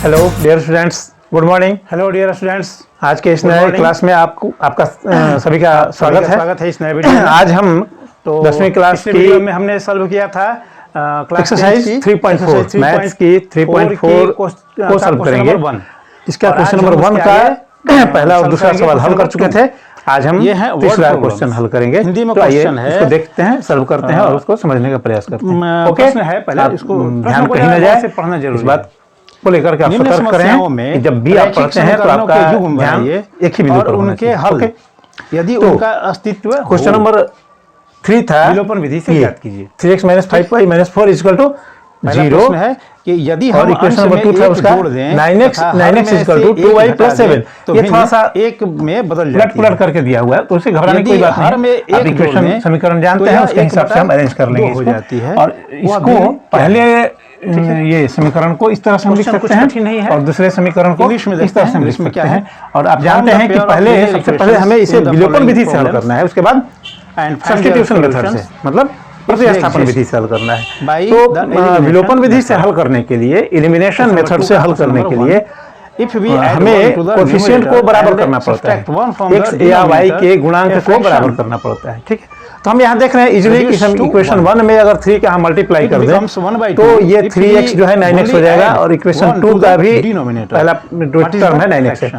Hello dear students, good morning. Hello dear students, आज के इस नए क्लास में आपका सभी का स्वागत है इस नए वीडियो में। आज हम तो 10वीं क्लास की वीडियो में हमने सॉल्व किया था क्लास एक्सरसाइज 3.4 मैथ्स की 3.4 को सॉल्व करेंगे। इसका क्वेश्चन नंबर 1 का पहला और दूसरा सवाल हल कर चुके थे। आज हम तीसरा क्वेश्चन हल करेंगे। हिंदी में तो आइए क्वेश्चन है, इसको देखते हैं, सॉल्व करते हैं और उसको समझने का प्रयास करते हैं। ओके, प्रश्न है पहले इसको ध्यान कहीं न जाए, पढ़ना जरूरी इस बात को लेकर के आप निम्न सतर्क करें समस्याओं कि जब भी आप पढ़ते हैं तो आपका ध्यान एक ही बिंदु पर होना उनके चाहिए। हल यदि तो उनका अस्तित्व क्वेश्चन नंबर 3 था, विलोपन विधि से ज्ञात कीजिए। 3x - 5y - 4 = पहला 0 प्रश्न है कि यदि और हम इक्वेशन अंश नंबर में 2 था एक उसका जोड़ दें 9x तथा हर में से = एक 2y घटा + दें 7। तो ये भिन्न थोड़ा सा एक में बदल उलट जाती है। पुलट करके दिया हुआ है, तो उसे घबराने की कोई यदि बात हर में नहीं। एक आप जोड़ इक्वेशन दें समीकरण जानते तो हैं, यह उसके एक हिसाब से हम बटा अरेंज कर लेंगे दो हो इसको। जाती है। और वह इसको भी पहले ये समीकरण को इस तरह से हम लिख क्वेश्चन सकते कुछ हैं कठिन नहीं है। और दूसरे समीकरण को इंग्लिश में इस देखते तरह हैं, से हम लिख इंग्लिश में सकते क्या हैं। है? और आप जानते हैं कि पहले सबसे पहले हमें इसे विलोपन विधि से हल करना है, उसके बाद सब्स्टिट्यूशन मेथड से, मतलब प्रतिस्थापन विधि से हल करना है। तो विलोपन विधि से हल करने के लिए, एलिमिनेशन मेथड से हल करने के लिए हमें कोएफिशिएंट को बराबर करना पड़ता है, x या y के गुणांक को बराबर करना पड़ता है। ठीक है, तो हम यहाँ देख रहे हैं इजीली कि हम इक्वेशन 1 में अगर 3 का हम मल्टीप्लाई कर दें तो ये 3x जो है 9x हो जाएगा और इक्वेशन 2 का भी पहला टर्म है 9x है।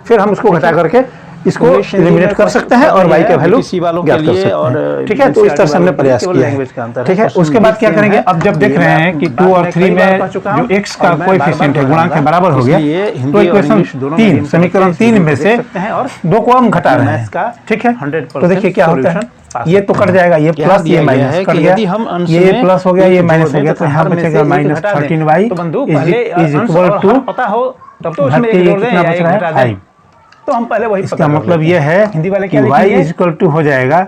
फिर हम उसको घटा करके इसको एलिमिनेट कर सकते हैं और y का वैल्यू ज्ञात कर सकते हैं। ठीक है, तो इस तरह से हमने प्रयास किया है। ठीक है, उसके बाद क्या करेंगे? अब जब देख रहे हैं कि 2 और 3 में जो x का कोएफिशिएंट है, गुणांक है, बराबर हो गया, तो इक्वेशन 3 समीकरण 3 में से 2 को हम घटा रहे हैं। ठीक है, तो देखिए क्या होता है, ये तो कट जाएगा, ये प्लस ये माइनस कट गया, ये प्लस हो गया, ये माइनस हो गया, तो यहाँ बचेगा -13y कितना बच रहा है 5। तो हम पहले वही इसका मतलब ये है हिंदी वाले कि y = हो जाएगा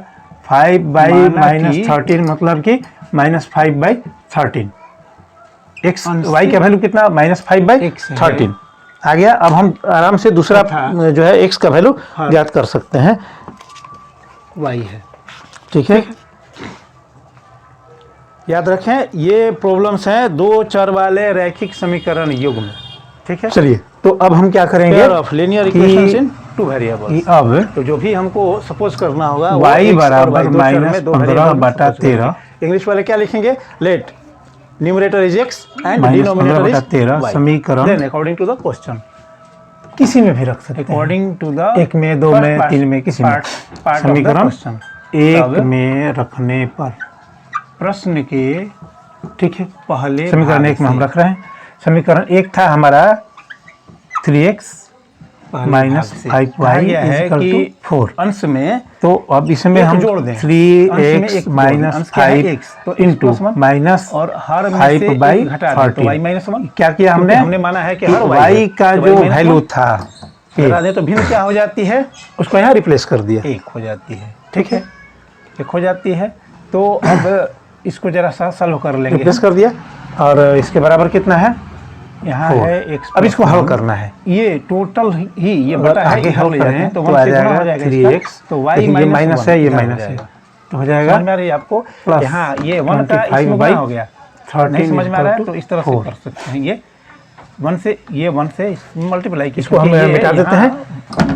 5/- 13, मतलब कि -5/13। x y का वैल्यू कितना? -5/13 आ गया। अब हम आराम से दूसरा जो है x का वैल्यू ज्ञात कर सकते हैं, y है। ठीक है, याद रखें ये प्रॉब्लम्स हैं दो चर वाले रैखिक समीकरण युग्म। ठीक है, चलिए तो अब हम क्या करेंगे of linear equations in two variables. अब तो जो भी हमको सपोज करना होगा y बराबर -15/13, इंग्लिश वाले क्या लिखेंगे? Let numerator is x and -15/13 denominator is समीकरण then according to the question, किसी में भी रख सकते हैं, अकॉर्डिंग टू द 1 में 2 में 3 में किसी में। समीकरण 1 में रखने पर प्रश्न के ठीक है, पहले समीकरण 1 में हम रख रहे हैं। समीकरण 1 था हमारा 3x - 5y = 4। अंश में तो अब इसमें हम जोड़ दें 3x - 5 इंटू माइनस और हर में से एक घटा दें तो y -1। क्या किया हमने माना है कि हर y का जो वैल्यू था घटा दें तो भिन्न क्या हो जाती है? उसको यहाँ रिप्लेस कर दिया, 1 हो जाती है। ठीक है, 1 हो जाती है। तो अब इसको जरा सा सॉल्व कर लेंगे, रिप्लेस कर दिया और इसके बराबर कितना है? यहाँ है x। अब इसको हल करना है, ये टोटल ही ये बटा है, आगे हल करते हैं तो तो आ जाएगा 3x, तो y ये माइनस है, ये माइनस है, तो हो जाएगा समझ में आ रही है आपको? यहाँ ये 1 का इसमें गुणा हो गया, 13 नहीं समझ में आ रहा है तो इस तरह से कर सकते हैं। ये 1 से मल्टीप्लाई, इसको हम मिटा देते हैं,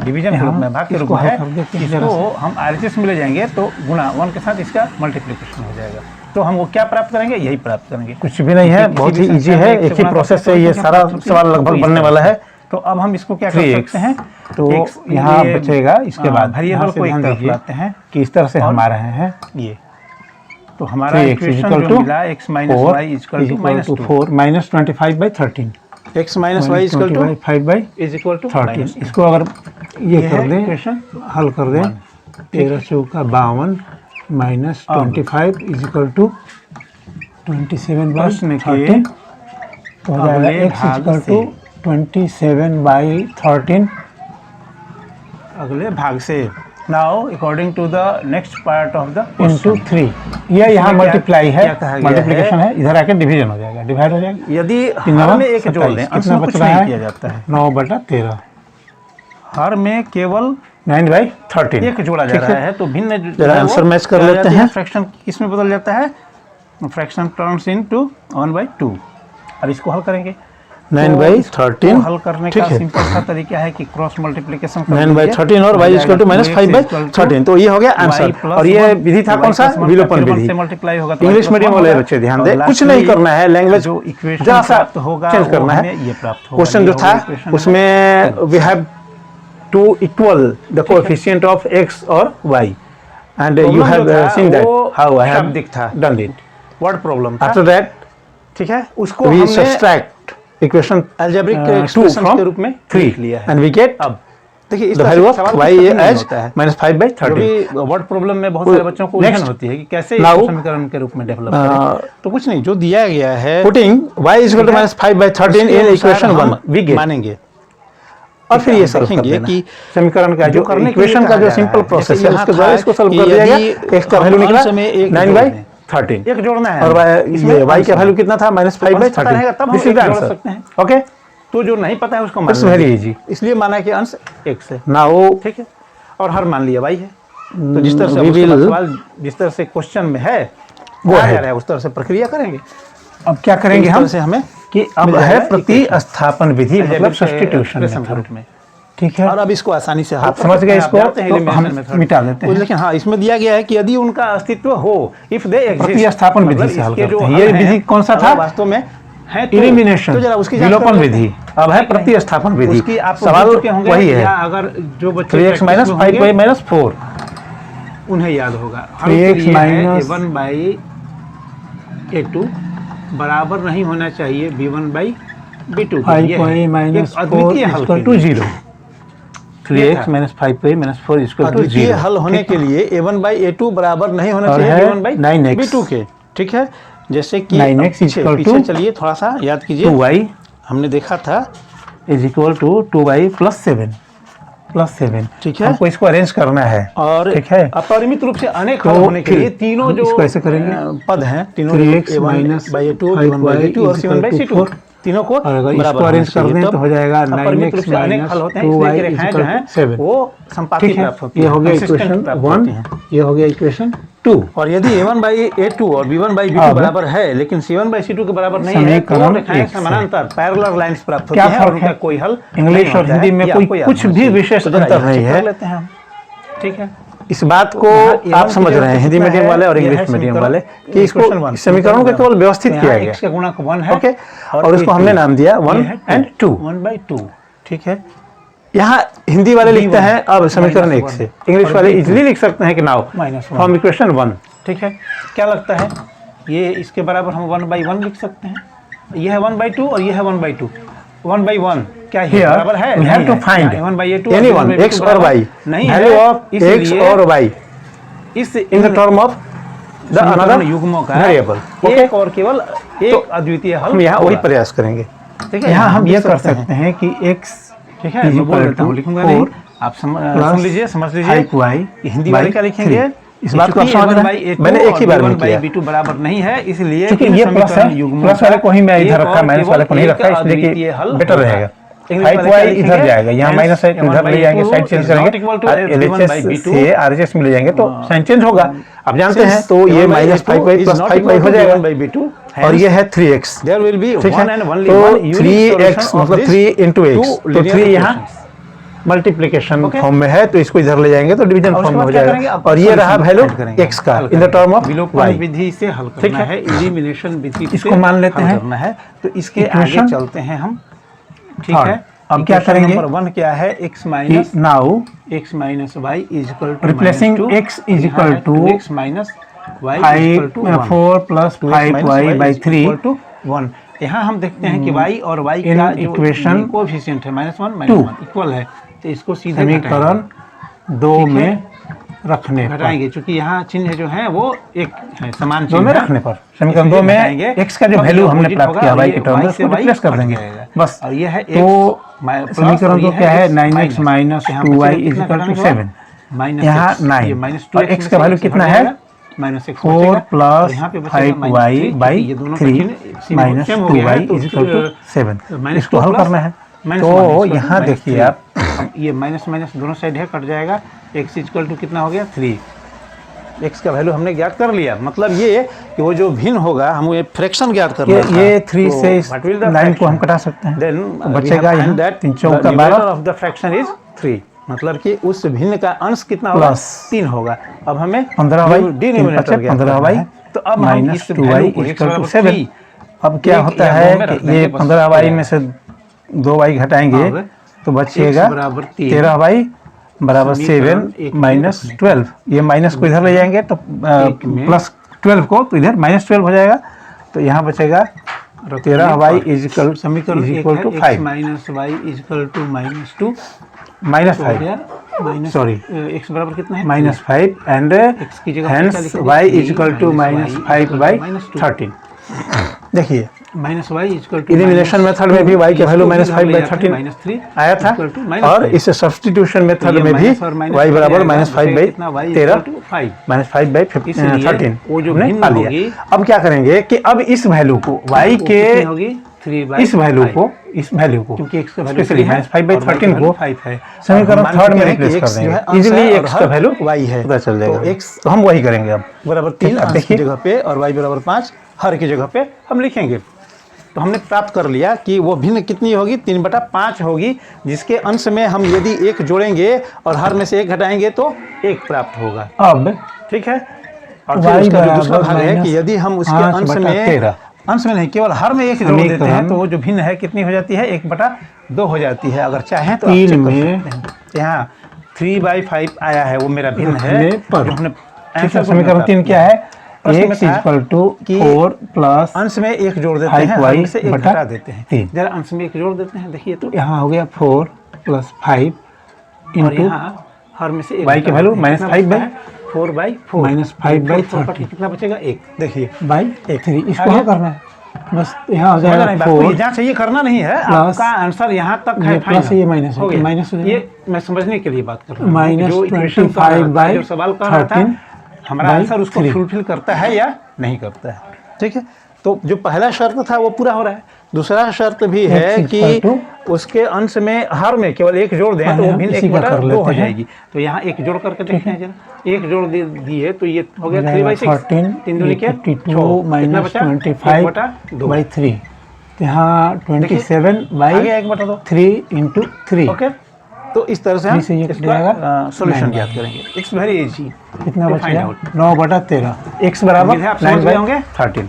डिवीजन के रूप में, भाग के रूप में है। इसको हम RHS में ले जाएंगे तो गुणा 1 के साथ इसका मल्टीप्लिकेशन हो जाएगा। तो हम वो क्या प्राप्त करेंगे? यही प्राप्त करेंगे। कुछ भी नहीं है, बहुत ही इजी है, एक ही प्रोसेस से ये सारा सवाल लगभग बनने वाला है। तो अब हम इसको क्या कर सकते हैं? तो यहाँ बचेगा, इसके बाद वेरिएबल को एक तरफ लाते हैं कि इस तरह से हम आ रहे हैं। ये तो हमारा इक्वेशन जो मिला x - y = -4 -25/13, x - y = 5/13। इसको अगर ये कर दें, हल कर दें, 13 × 4 = 52 -25 = 27/13, तो हो जाएगा x = 27/13 अगले भाग से। Now according to the next part of the into 3, यह यहाँ मल्टीप्लाई है, मल्टीप्लिकेशन है, इधर आके डिवीजन हो जाएगा, डिवाइड हो जाएगा। यदि हर में एक जोड़ दें, कितना बच रहा है? 9/13, हर में केवल 9/13 एक जोड़ा जा रहा है, तो भिन्न जरा आंसर मैच कर लेते हैं। फ्रैक्शन किस में बदल जाता है? Fraction turns into 1/2। अब इसको हल करेंगे 9/13 हल करने ठीक का है। सिंपल सा तरीका है कि क्रॉस मल्टीप्लिकेशन 9/13 और y इक्वल टू -5/13, तो ये हो गया आंसर। और ये विधि था कौन सा, विलोपन विधि। से मल्टीप्लाई होगा तो इंग्लिश मीडियम वाले बच्चे ध्यान दें, कुछ नहीं करना है, लैंग्वेज जो इक्वेशन जरा सा प्राप्त होगा चेंज करना है। ये प्राप्त होगा। क्वेश्चन जो था उसमें we have to equal the coefficient of x और y and you have seen that how I have done it. Word problem था। आफ्टर दैट ठीक है, उसको वी हमने subtract equation algebraic 2 expression from के रूप में 3 लिख लिया है। एंड वी गेट अब देखिए इस द तरह वैल्यू से ऑफ सवाल y कुछ नहीं एज होता है। -5/13। जो वर्ड प्रॉब्लम में बहुत सारे बच्चों को उलझन Next. होती है कि कैसे Now, इसको समीकरण के रूप में डेवलप करें। तो कुछ नहीं, जो दिया गया है putting y equal to -5/13 in equation 1 we get, मानेंगे और फिर ये सॉल्व कर देखेंगे देना कि समीकरण का जो करने के लिए इक्वेशन का कहा जो जा सिंपल रहा है। प्रोसेस जैसे है यहाँ उसके द्वारा था इसको सॉल्व कि कर दिया यदि गया। x का वैल्यू निकला अंश में एक 9/13 एक जोड़ना है और इसमें ये y अंश का है। वैल्यू कितना था पता रहेगा -5/13। तब हम दिस इज एक द जोड़ आंसर। सकते हैं। ओके, तो जो नहीं पता है उसको मान इट्स वेरी लेंगे। इजी। इसलिए माना कि अंश x है, नाउ ठीक है, और हर मान लिया y है। तो जिस तरह से we उसके बाद will- सवाल जिस तरह से क्वेश्चन में है वो वो है। है उस तरह से प्रक्रिया करेंगे। अब क्या करेंगे इस हम तरह से हमें कि अब मिल है जाएगा प्रतिस्थापन विधि, मतलब सब्स्टिट्यूशन के रूप में। ठीक है। और अब इसको आसानी से हल आप कर समझ सकते गए हैं। इसको, आप जानते हैं तो elimination हम method। मिटा देते हैं। लेकिन हाँ, इसमें दिया गया है कि यदि उनका अस्तित्व हो, इफ दे एग्जिस्ट, प्रतिस्थापन विधि से हल इसके जो करते हैं। हल ये हैं, विधि कौन सा अगर था? वास्तव में है तो एलिमिनेशन, तो जरा उसकी जांच विलोपन कर लेते विधि। हैं। अब है प्रतिस्थापन विधि। उसकी आप सवाल भूल चुके होंगे वही है, या अगर जो बच्चे 3x practice में होंगे, -5y -4 उन्हें याद होगा। 3x minus 1/a2 बराबर नहीं होना चाहिए b1/b2। 5y -4 equal to 0। 3x -5y -4 equal to अद्वितीय 0। हल होने के लिए a1/a2 बराबर नहीं होना और चाहिए है b1/b2 9x के। ठीक है, जैसे कि 9x पीछे equal पीछे to चलिए थोड़ा सा याद कीजिए। 2y हमने देखा था इज इक्वल टू 2y +7 ठीक है। हमको इसको अरेंज करना है और ठीक है। अपरिमित रूप से अनेक हल तो होने के लिए फिर तीनों हम जो इसको ऐसे करेंगे, पद हैं तीनों 3x a1/a2 5y b1/b2 और is equal to c1/c2 4। तीनों को और अगर बराबर इसको अरेंज कर होना दें चाहिए। तो हो जाएगा तब अपरिमित 9x रूप से अनेक हल होते हैं, इसलिए -2y कि रेखाएं is जो equal हैं to 7। वो संपाती ठीक है, प्राप्त होती ये हैं, हो गया consistent इक्वेशन प्राप्त होती 1, हैं। ये हो गया इक्वेशन 2। और यदि a1/a2 और b1/b2 अब बराबर है लेकिन c1/c2 के बराबर नहीं है तो समीकरण रेखाएं एक से। समानांतर पैरेलल लाइंस प्राप्त होती क्या हैं फर्क और उनका है? कोई हल इंग्लिश नहीं और होता है। हिंदी में ये कोई आपको याद कुछ होना भी चाहिए। विशेष तो जरा अंतर यहाँ नहीं check है। कर लेते हैं हम। ठीक है, इस बात को यहाँ आप A1 समझ की रहे हैं, जगह हिंदी कितना मीडियम है? वाले और ये इंग्लिश है मीडियम समीकरण वाले कि इसको equation 1, इस समीकरण को केवल व्यवस्थित तो किया यहाँ गया। x का गुणक 1 है। ओके, और उसको हमने नाम दिया 1 एंड 2। 1/2 ठीक है, यहाँ हिंदी वाले लिखते B1 हैं अब समीकरण 1 -1 से, इंग्लिश वाले B2 इजीली लिख सकते हैं कि नाउ -1 फ्रॉम इक्वेशन 1। ठीक है, क्या लगता है ये इसके बराबर हम 1/1 लिख सकते हैं। ये है 1/2 और ये है 1/2। 1/1 क्या है बराबर है? we have to find 1/a2 anyone x और y, नहीं value है, of x इसलिए और y इस in the term of the another युग्मों का variable। एक और केवल एक अद्वितीय हल हम यहाँ वही होगा। प्रयास करेंगे। ठीक है, यहाँ हम ये लिख कर सकते हैं कि x ठीक है, मैं बोल देता हूँ, लिखूंगा नहीं, आप सुन लीजिए, समझ लीजिए। 5y हिंदी वाले क्या लिखेंगे? इस बात को आप समझ रहे हैं? मैंने एक ही बार में किया, b2 बराबर नहीं है, इसलिए क्योंकि ये प्लस है, प्लस वाले को ही मैं इधर रखा, माइनस वाले को नहीं रखा, इसलिए कि बेटर रहेगा। 5y इधर जाएगा, यहाँ माइनस है, इधर ले जाएंगे, साइड चेंज करेंगे, LHS से RHS में ले जाएंगे तो साइन चेंज होगा। आप जानते हैं, तो ये -5y + 5y हो जाएगा और ये है 3x। ठीक है, तो 3x मतलब 3 × x, तो 3 यहाँ मल्टीप्लिकेशन फॉर्म में है, तो इसको इधर ले जाएंगे तो डिवीजन फॉर्म में हो जाएगा। और ये रहा वैल्यू x का in the term of y। विधि से हल करना है, एलिमिनेशन विधि से इसको मान लेते हैं करना है। तो इसके आगे चलते हैं हम। ठीक है, अब क्या करेंगे? नंबर 1 क्या है? x minus now x minus y is equal to replacing x is equal to x minus y equal to 4 + 5y/3 1। यहाँ हम देखते हैं कि y और y इन का जो इक्वेशन कोएफिशिएंट है -1 इक्वल है, तो इसको सीधे समीकरण 2 में रखने पर, घटाएंगे, क्योंकि यहाँ चिन्ह जो है वो एक है, समान 2 चिन्ह में है। रखने पर समीकरण 2 में x का जो वैल्यू हमने प्राप्त किया y के टर्म में उसको रिप्लेस कर देंगे बस। और ये है तो समीकरण 2 क्या है? 9x - 2y is equal to 7, यहाँ 9 और x का वैल्यू कितना है? -4 + 5y/3 - 2y is equal to 7। इसको हल करना है, तो यहाँ देखिए आप, ये माइनस माइनस दोनों साइड है, कट जाएगा। x इक्वल टू कितना हो गया? 3। एक्स का वैल्यू हमने ज्ञात कर लिया। मतलब ये कि वो जो भिन्न होगा, हम ये फ्रैक्शन ज्ञात करना है। ये 3 से इस लाइन को हम कटा सकते हैं, देन बचेगा यहाँ 3 चौका 12 ऑफ द फ्रैक्शन इज 3, मतलब कि उस भिन्न का अंश कितना होगा, 3 होगा। अब हमें 15y डिनोमिनेटर 15y तो अब हम इस -2y = 7। अब क्या होता है कि ये 15y में से 2y घटाएंगे तो बचेगा 13y बराबर 7 - 12। ये माइनस को इधर ले जाएंगे तो प्लस 12 को तो इधर -12 हो जाएगा, तो यहाँ बचेगा 13y समीकरण = 5 -5 सॉरी x बराबर कितना है, -5 एंड हेंस y = -5/13। देखिए इलिमिनेशन मेथड में भी y के वैल्यू -5/13 आया था, और इस सब्स्टिट्यूशन मेथड में भी y बराबर -5/13 -5/13 हमने पा लिया। अब क्या करेंगे कि अब इस वैल्यू को y के इस वैल्यू को क्योंकि x का वैल्यू स्पेशली -5/13 को 5 है, समीकरण 3 में रिप्लेस कर देंगे। इजीली x का वैल्यू y है, पता चल जाएगा। तो x तो हम वही करेंगे अब बराबर 3 अंश की जगह पे और y बराबर 5 हर की जगह पे हम लिखेंगे। तो हमने प्राप्त कर लिया कि वो भिन्न कितनी होगी, 3/5 होगी, जिसके अंश में हम यदि 1 जोड़ेंगे और हर में से 1 घटाएंगे तो 1 प्राप्त होगा। अब ठीक है, और फिर उसका जो दूसरा भाग है कि यदि हम उसके अंश में नहीं, केवल हर में 1 जोड़ देते हैं तो वो जो भिन्न है कितनी हो जाती है, 1/2 हो जाती है। अगर चाहें तो तीन में यहाँ 3/5 आया है, वो मेरा भिन्न है। समीकरण 3 क्या है, x = 4 प्लस अंश में 1 जोड़ देते हैं, हर से 1 घटा देते हैं। 3 जरा अंश में 1 जोड़ देते हैं, देखिए तो यहाँ हो गया 4 + 5 और यहाँ हर में से 1 y की वैल्यू -5/4 -5/13 कितना बचेगा, 1। देखिए /3 इसको हल करना है, बस यहाँ हो जाएगा 4। यहाँ से ये करना नहीं है, आपका आंसर यहाँ तक है, प्लस ये माइनस हो गया, माइनस ये मैं समझने के लिए बात कर रहा हूँ। जो सवाल कर रहा था, हमारा आंसर उसको फुलफिल करता है या नहीं करता है। ठीक है, तो जो पहला शर्त था वो पूरा हो रहा है। दूसरा शर्त भी है कि उसके अंश में हर में केवल 1 जोड़ दें तो वो भिन्न 1/2 हो जाएगी। तो यहाँ 1 जोड़ करके देखते हैं जरा, 1 जोड़ दिए तो ये हो गया 3/6, 3 दूनी क्या 52 -25/3, तो यहाँ 27/3 × 3। ओके, तो इस तरह से हम इसका सॉल्यूशन ज्ञात करेंगे। It's very easy. कितना बचेगा, 9/13, x बराबर 9/13।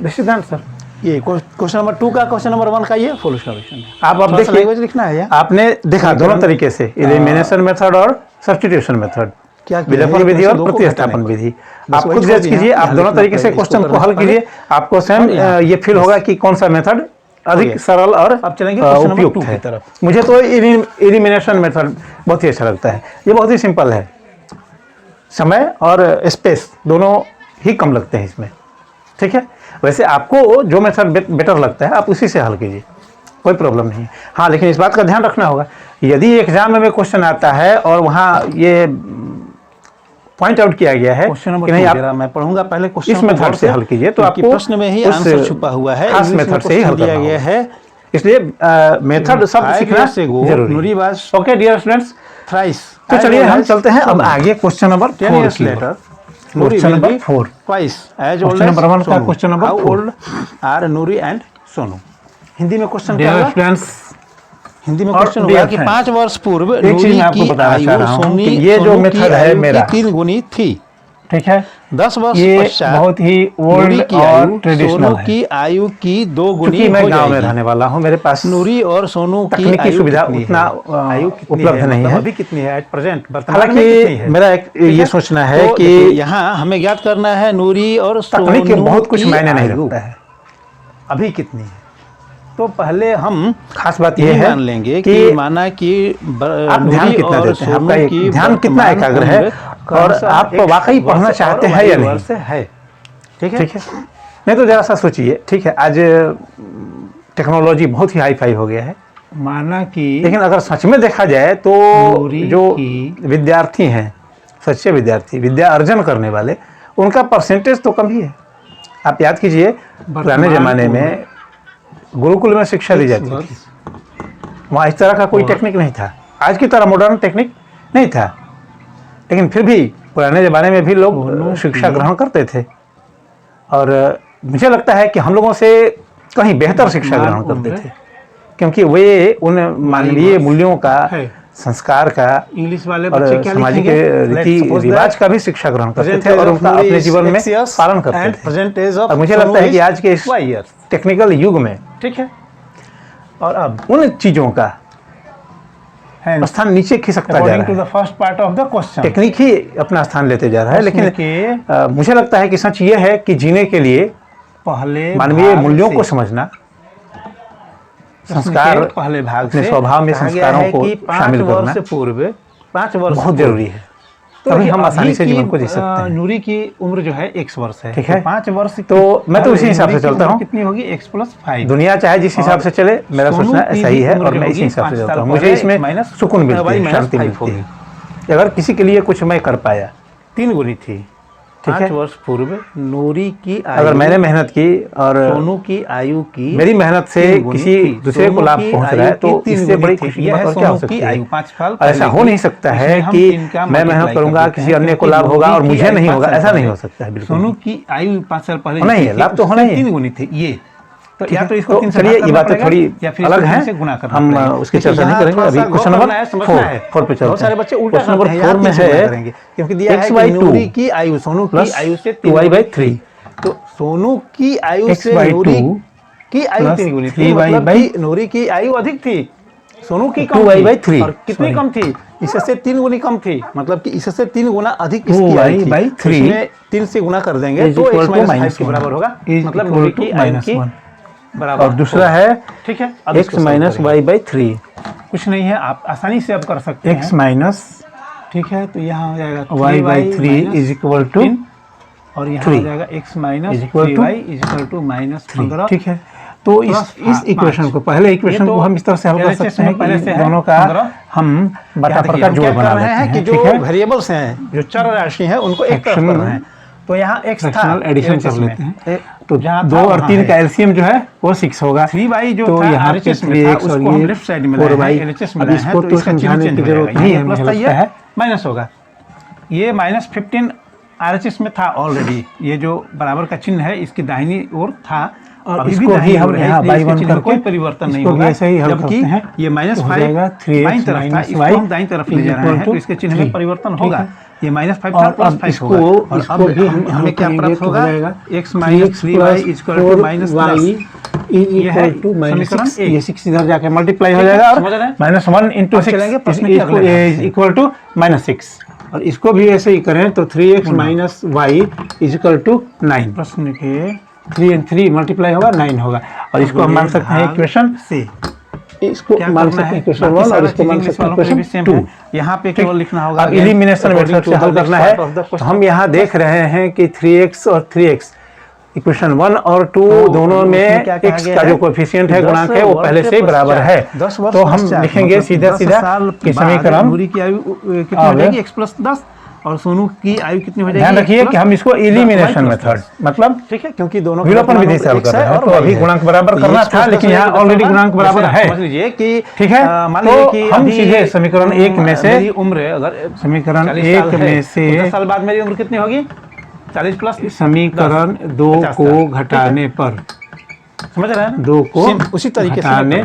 This is the answer. ये क्वेश्चन नंबर 2 का, क्वेश्चन नंबर 1 का ये फुल सॉल्यूशन है। आप अब देखिए, लैंग्वेज लिखना है, आपने देखा दोनों तरीके से, एलिमिनेशन मेथड और सब्स्टिट्यूशन मेथड, क्या विलोपन विधि और प्रतिस्थापन विधि। आप खुद जज कीजिए, आप दोनों तरीके से क्वेश्चन को हल कीजिए, आपको सेम ये फील होगा कि कौन सा मेथड अधिक सरल और अब चलेंगे उपयुक्त है। मुझे तो एलिमिनेशन मेथड बहुत ही अच्छा लगता है। ये बहुत ही सिंपल है, समय और स्पेस दोनों ही कम लगते हैं इसमें। ठीक है, वैसे आपको जो मेथड बेटर लगता है आप उसी से हल कीजिए, कोई प्रॉब्लम नहीं। हाँ, लेकिन इस बात का ध्यान रखना होगा, यदि एग्जाम में क्वेश्चन आता है और वहाँ ये पॉइंट आउट किया गया है कि नहीं, आप मैं पढ़ूंगा पहले क्वेश्चन इस मेथड से हल कीजिए, तो आपको प्रश्न में ही आंसर छुपा हुआ है, खास मेथड से ही हल किया गया है। इसलिए मेथड सब सीखना जरूरी है। Okay dear students, thrice. तो चलिए हम चलते हैं अब आगे क्वेश्चन नंबर 4 की ओर। Question number 4 twice as question number 1 का question number 4 are Noori and Sonu. Hindi में क्वेश्चन क्या डियर है स्टूडेंट्स, हिंदी में क्वेश्चन होगा कि 5 वर्ष पूर्व एक चीज मैं आपको बताना चाह रहा हूं कि ये जो मेथड है मेरा 3 गुनी थी। ठीक है, 10 वर्ष ये पश्चात बहुत ही ओल्ड और ट्रेडिशनल है। की आयु की 2 गुनी क्योंकि मैं हो गांव में जाएगी। रहने वाला हूं, मेरे पास नूरी और सोनू की तकनीकी आयु सुविधा कितनी उतना है? आयु कितनी उपलब्ध नहीं है। अभी कितनी है एट प्रेजेंट, वर्तमान में कितनी हालांकि है? मेरा एक ये सोचना है तो कि यहाँ हमें ज्ञात करना है नूरी और तकनीक के सोनू बहुत कुछ की मायने नहीं आयु रखता है। अभी कितनी है। तो पहले हम खास बात ये यह है मान लेंगे कि कि माना कि आप ध्यान कितना देते हैं, आपका एक ध्यान कितना एकाग्र है और आप वाकई पढ़ना चाहते हैं या नहीं है। ठीक है, ठीक है, नहीं तो जरा सा सोचिए। ठीक है, आज टेक्नोलॉजी बहुत ही हाई फाई हो गया है, माना कि लेकिन अगर सच में देखा जाए तो नूरी जो की विद्यार्थी हैं, सच्चे विद्यार्थी, विद्या अर्जन करने वाले, उनका परसेंटेज तो कम ही है। आप याद कीजिए, पुराने ज़माने में गुरुकुल में शिक्षा दी जाती थी, वहाँ इस तरह का कोई टेक्निक नहीं था, आज की तरह मॉडर्न टेक्निक नहीं था, लेकिन फिर भी पुराने ज़माने में भी लोग शिक्षा ग्रहण करते थे और मुझे लगता है कि हम लोगों से कहीं बेहतर शिक्षा ग्रहण करते थे, क्योंकि वे उन मानवीय मूल्यों का, संस्कार का इंग्लिश वाले और बच्चे क्या सामाजिक लिखेंगे? रीति रिवाज का भी शिक्षा ग्रहण करते थे और उनका अपने जीवन में पालन करते थे। और मुझे लगता है कि आज के इस टेक्निकल युग में, ठीक है, और अब उन चीज़ों का स्थान नीचे खिसकता जा रहा है। First part of the question, technique ही अपना स्थान लेते जा रहा है। लेकिन मुझे लगता है कि सच ये है कि जीने के लिए पहले मानवीय मूल्यों को समझना, संस्कार पहले भाग अपने स्वभाव में संस्कारों को शामिल करना पूर्व 5 वर्ष बहुत जरूरी है, तभी हम आसानी से जीवन को जी सकते हैं। नूरी की उम्र जो है X वर्ष है, ठीक है, 5 वर्ष तो मैं तो उसी हिसाब से चलता हूँ। कितनी होगी? X + 5। दुनिया चाहे जिस हिसाब से चले, मेरा सोचना ऐसा ही है और मैं इसी हिसाब से चलता हूँ। मुझे इसमें सुकून मिलता है, शांति मिलती है। अगर किसी के लिए कुछ मैं कर पाया, 3 गुनी थी। 5 वर्ष पूर्व नूरी की आयु, अगर मैंने मेहनत की और सोनू की आयु की मेरी मेहनत से किसी दूसरे को लाभ पहुंच रहा है, तो इससे बड़ी खुशी की बात और क्या हो सकती है? 5 साल ऐसा हो नहीं सकता है कि मैं मेहनत करूंगा, किसी अन्य को लाभ होगा और मुझे नहीं होगा, ऐसा नहीं हो सकता है। बिल्कुल सोनू की आयु 5 साल पहले नहीं है, लाभ तो होना ही है। 3 गुनी थी ये, तो या तो इसको 3 से चलिए ये बातें थोड़ी अलग हैं, हम उसकी चर्चा नहीं करेंगे अभी। क्वेश्चन नंबर 4 पे चलते हैं। बहुत सारे बच्चे उल्टा क्वेश्चन नंबर 4 में है, क्योंकि दिया है कि नूरी की आयु सोनू की आयु से 2y/3, तो सोनू की आयु से नूरी की आयु 3 गुनी थी, मतलब कि नूरी की आयु अधिक थी, सोनू की कम 2y/3 और कितनी कम थी? इससे 3 गुनी कम थी, मतलब कि इससे 3 गुना अधिक इसकी आयु थी। 2y/3 इसमें 3 से गुना कर देंगे तो x - 5 के बराबर होगा, मतलब नूरी की आयु की बराबर। और दूसरा है, ठीक है, x - y/3, कुछ नहीं है, आप आसानी से अब कर सकते हैं। x - ठीक है, तो यहाँ हो जाएगा y/3 = और यहाँ हो जाएगा x - 3y = -15। ठीक है, तो इस इक्वेशन को, पहले इक्वेशन को हम इस तरह से हल कर सकते हैं कि दोनों का हम बटा का जोड़ बना लेते हैं कि जो वेरिएबल्स हैं, जो चर राशि हैं, उनको एक तरफ करना है। तो यहाँ x था, एडिशन कर लेते हैं, तो 2 और 3 का एलसीएम जो है वो 6 होगा। 3y जो तो यहाँ पे 3x और ये लेफ्ट साइड में 4y, अब इसको तो समझाने की जरूरत नहीं है, मुझे लगता है माइनस होगा। ये -15 RHS में था ऑलरेडी, ये जो बराबर का चिन्ह है इसकी दाहिनी ओर था, और इसको भी हम यहाँ बाई 1 करके कोई परिवर्तन नहीं होगा, ऐसे ही हल करते हैं। ये -5 बाईं तरफ था, इसको हम दाईं तरफ ले जा रहे हैं, तो इसके चिन्ह में परिवर्तन होगा। ये -5 था, +5 होगा, और अब भी हमें क्या प्राप्त होगा? x - 3y = -10। ये है समीकरण 1, ये 6 इधर जाके मल्टीप्लाई हो जाएगा और -1 × 6 = -6, और इसको भी ऐसे ही करें तो 3x - y = 9। प्रश्न के 3 and 3 मल्टीप्लाई होगा 9 होगा, और इसको हम मान सकते हैं इक्वेशन से, इसको मान सकते हैं इक्वेशन 1 और इसको मान सकते हैं इक्वेशन 2। यहाँ पे केवल लिखना होगा, अब एलिमिनेशन मेथड से हल करना है, तो हम यहाँ देख रहे हैं कि 3x और 3x इक्वेशन 1 और 2 दोनों में x का जो कोएफिशिएंट है, गुणांक है, वो पहले से ही बराबर है। तो हम लिखेंगे सीधा कि समीकरण नूरी की आयु कितनी हो जाएगी? x + 10, और सोनू की आयु कितनी हो जाएगी? ध्यान रखिए कि हम इसको एलिमिनेशन मेथड, मतलब ठीक है, क्योंकि दोनों विलोपन विधि से हल कर रहे हैं, तो अभी गुणांक बराबर करना था, लेकिन यहाँ ऑलरेडी गुणांक बराबर है। समझ लीजिए कि ठीक है, तो हम सीधे समीकरण 1 में से, मेरी उम्र अगर समीकरण 1 में से 10 साल बाद मेरी उम्र कितनी होगी? 40 + समीकरण 2 को घटाने पर, समझ रहे हैं, 2 को उसी तरीके से घटाने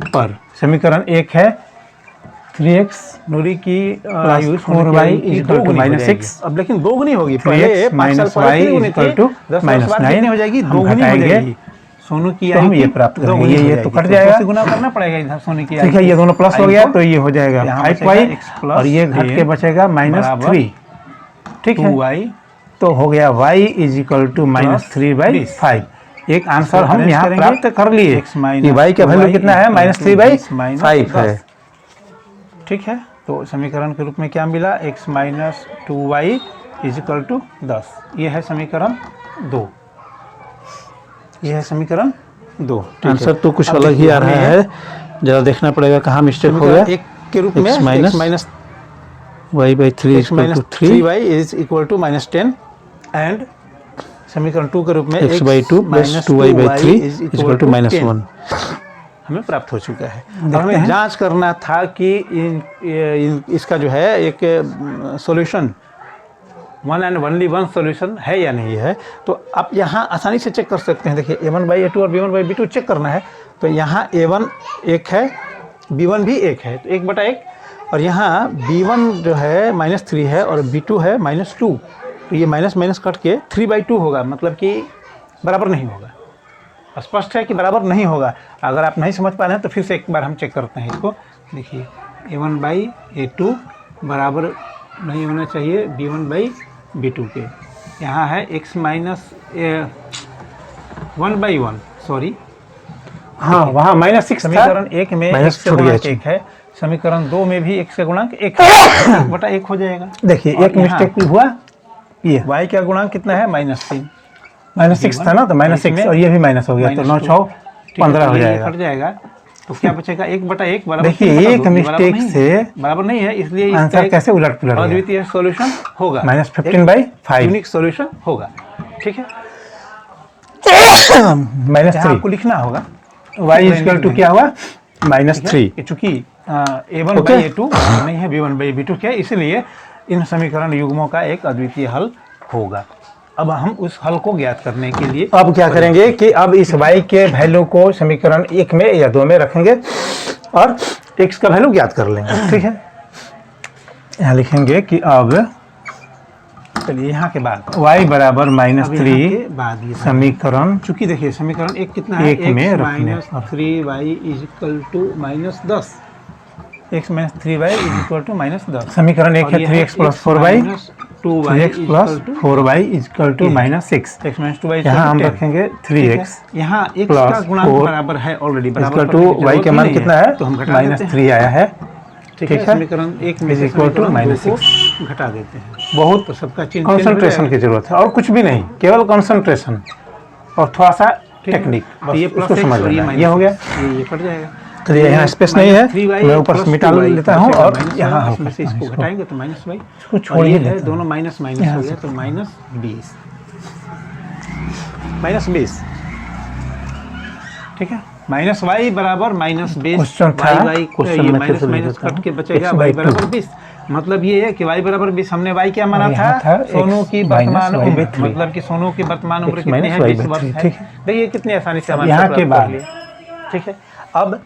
पर समीकरण 1 है 3x नूरी की आयु 4y = -6। अब लेकिन 2 गुनी होगी, 3x - y = -9 हो जाएगी, 2 गुनी हो जाएगी। सोनू की आयु हम ये प्राप्त करेंगे, ये तो कट जाएगा, गुना करना पड़ेगा इधर सोनू की आयु। ठीक है, ये दोनों प्लस हो गया, तो ये हो जाएगा 5y, और ये घट के बचेगा -3। ठीक है, 2y, तो हो गया y = -3/5। एक आंसर हम यहाँ प्राप्त कर लिए कि y का वैल्यू कितना है? -3/5 है। ठीक है, तो समीकरण के रूप में क्या मिला? x - 2y = 10। ये है समीकरण 2, ये है समीकरण 2। आंसर तो कुछ अलग ही आ रहा है, जरा देखना पड़ेगा कहाँ मिस्टेक हो गया। 1 के रूप में y/3 = 3y = -10, एंड समीकरण 2 के रूप में x/2 + 2y/3 = -1 हमें प्राप्त हो चुका है। और हमें जांच करना था कि इसका जो है एक solution one and only one solution है या नहीं है। तो आप यहाँ आसानी से चेक कर सकते हैं। देखिए a1/a2 और b1/b2 चेक करना है तो यहाँ a1 1 है, b1 भी 1 है, तो 1/1। और यहाँ b1 जो है -3 है और b2 है -2, तो ये माइनस माइनस कट के 3/2 होगा, मतलब कि बराबर नहीं होगा। स्पष्ट है कि बराबर नहीं होगा। अगर आप नहीं समझ पा रहे हैं तो फिर से एक बार हम चेक करते हैं इसको। देखिए a1/a2 बराबर नहीं होना चाहिए b1/b2 के। यहाँ है x माइनस 1/1, सॉरी हाँ वहाँ -6 समीकरण 1 में x से गुणक 1 है, समीकरण 2 में भी x से गुणक 1 है, 1/1 हो जाएगा। देखिए एक मिस्टेक भी हुआ, ये y का गुणांक कितना है -3, -6 था ना, तो -6 और ये भी माइनस हो गया, तो 9 6 15 हो जाएगा। कट जाएगा तो क्या बचेगा 1/1 बराबर। देखिए एक मिस्टेक से बराबर नहीं है, इसलिए आंसर कैसे उलट पुलट गया। अद्वितीय सॉल्यूशन होगा, -15/5 यूनिक सॉल्यूशन होगा। ठीक है, -3 आपको लिखना होगा y = क्या हुआ -3, चूंकि a1/a2 नहीं है b1/b2 क्या, इसलिए इन समीकरण युग्मों का एक अद्वितीय हल होगा। अब हम उस हल को ज्ञात करने के लिए अब क्या करेंगे कि अब इस y के वैल्यू को समीकरण 1 में या 2 में रखेंगे और x का वैल्यू ज्ञात कर लेंगे। ठीक है, यहाँ लिखेंगे कि अब चलिए यहाँ के बाद y बराबर -3 बाद ये समीकरण, चूंकि देखिए समीकरण 1 कितना है, 1 में रखने -3y = -10, x - 3y = -10। समीकरण 1 है 3x + 4y, 3x + 4y = -6। x - 2y यहाँ हम रखेंगे 3x यहाँ x का गुणांक बराबर है ऑलरेडी, बराबर y का मान कितना है, तो हम घटा देते हैं। -3 आया है। ठीक है, समीकरण 1 में से -6 घटा देते हैं। बहुत तो सबका चिन्ह कंसंट्रेशन की जरूरत है और कुछ भी नहीं, केवल कंसंट्रेशन और थोड़ा सा टेक्निक, तो ये उसको समझ लेना। ये हो गया, ये कट जाएगा। तो ये यहाँ स्पेस नहीं है, मैं ऊपर से मिटा लेता हूँ और यहाँ इसमें से इसको घटाएंगे तो -y, इसको छोड़िए, दोनों माइनस माइनस हो गया तो -20। ठीक है, -y बराबर -20। क्वेश्चन था, क्वेश्चन में माइनस कट के बचेगा y बराबर 20। मतलब ये है कि y बराबर 20, हमने y क्या माना था, सोनू की वर्तमान उम्र, मतलब कि सोनू की वर्तमान उम्र कितनी है, 20 वर्ष है। देखिए कितनी आसानी से हमारे यहाँ के बाद। ठीक है, अब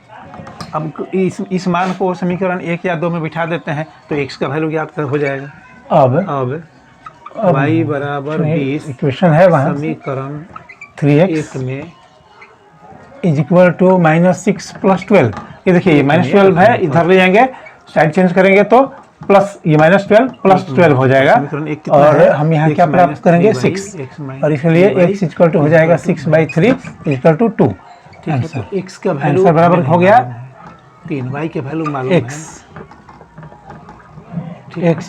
इस मान को समीकरण 1 या 2 में बिठा देते हैं तो x का वैल्यू ज्ञात हो जाएगा। अब y बराबर 20 इक्वेशन है वहाँ, समीकरण 3x 1 में = -6 + 12। ये देखिए ये -12 है, इधर ले जाएंगे, साइड चेंज करेंगे तो प्लस ये -12 + 12 हो जाएगा। और हम यहाँ क्या प्राप्त करेंगे 6, और इसलिए x = हो जाएगा 6/3 = 2। ठीक है, तो x का वैल्यू आंसर बराबर हो गया 3, y के वैल्यू मालूम है, x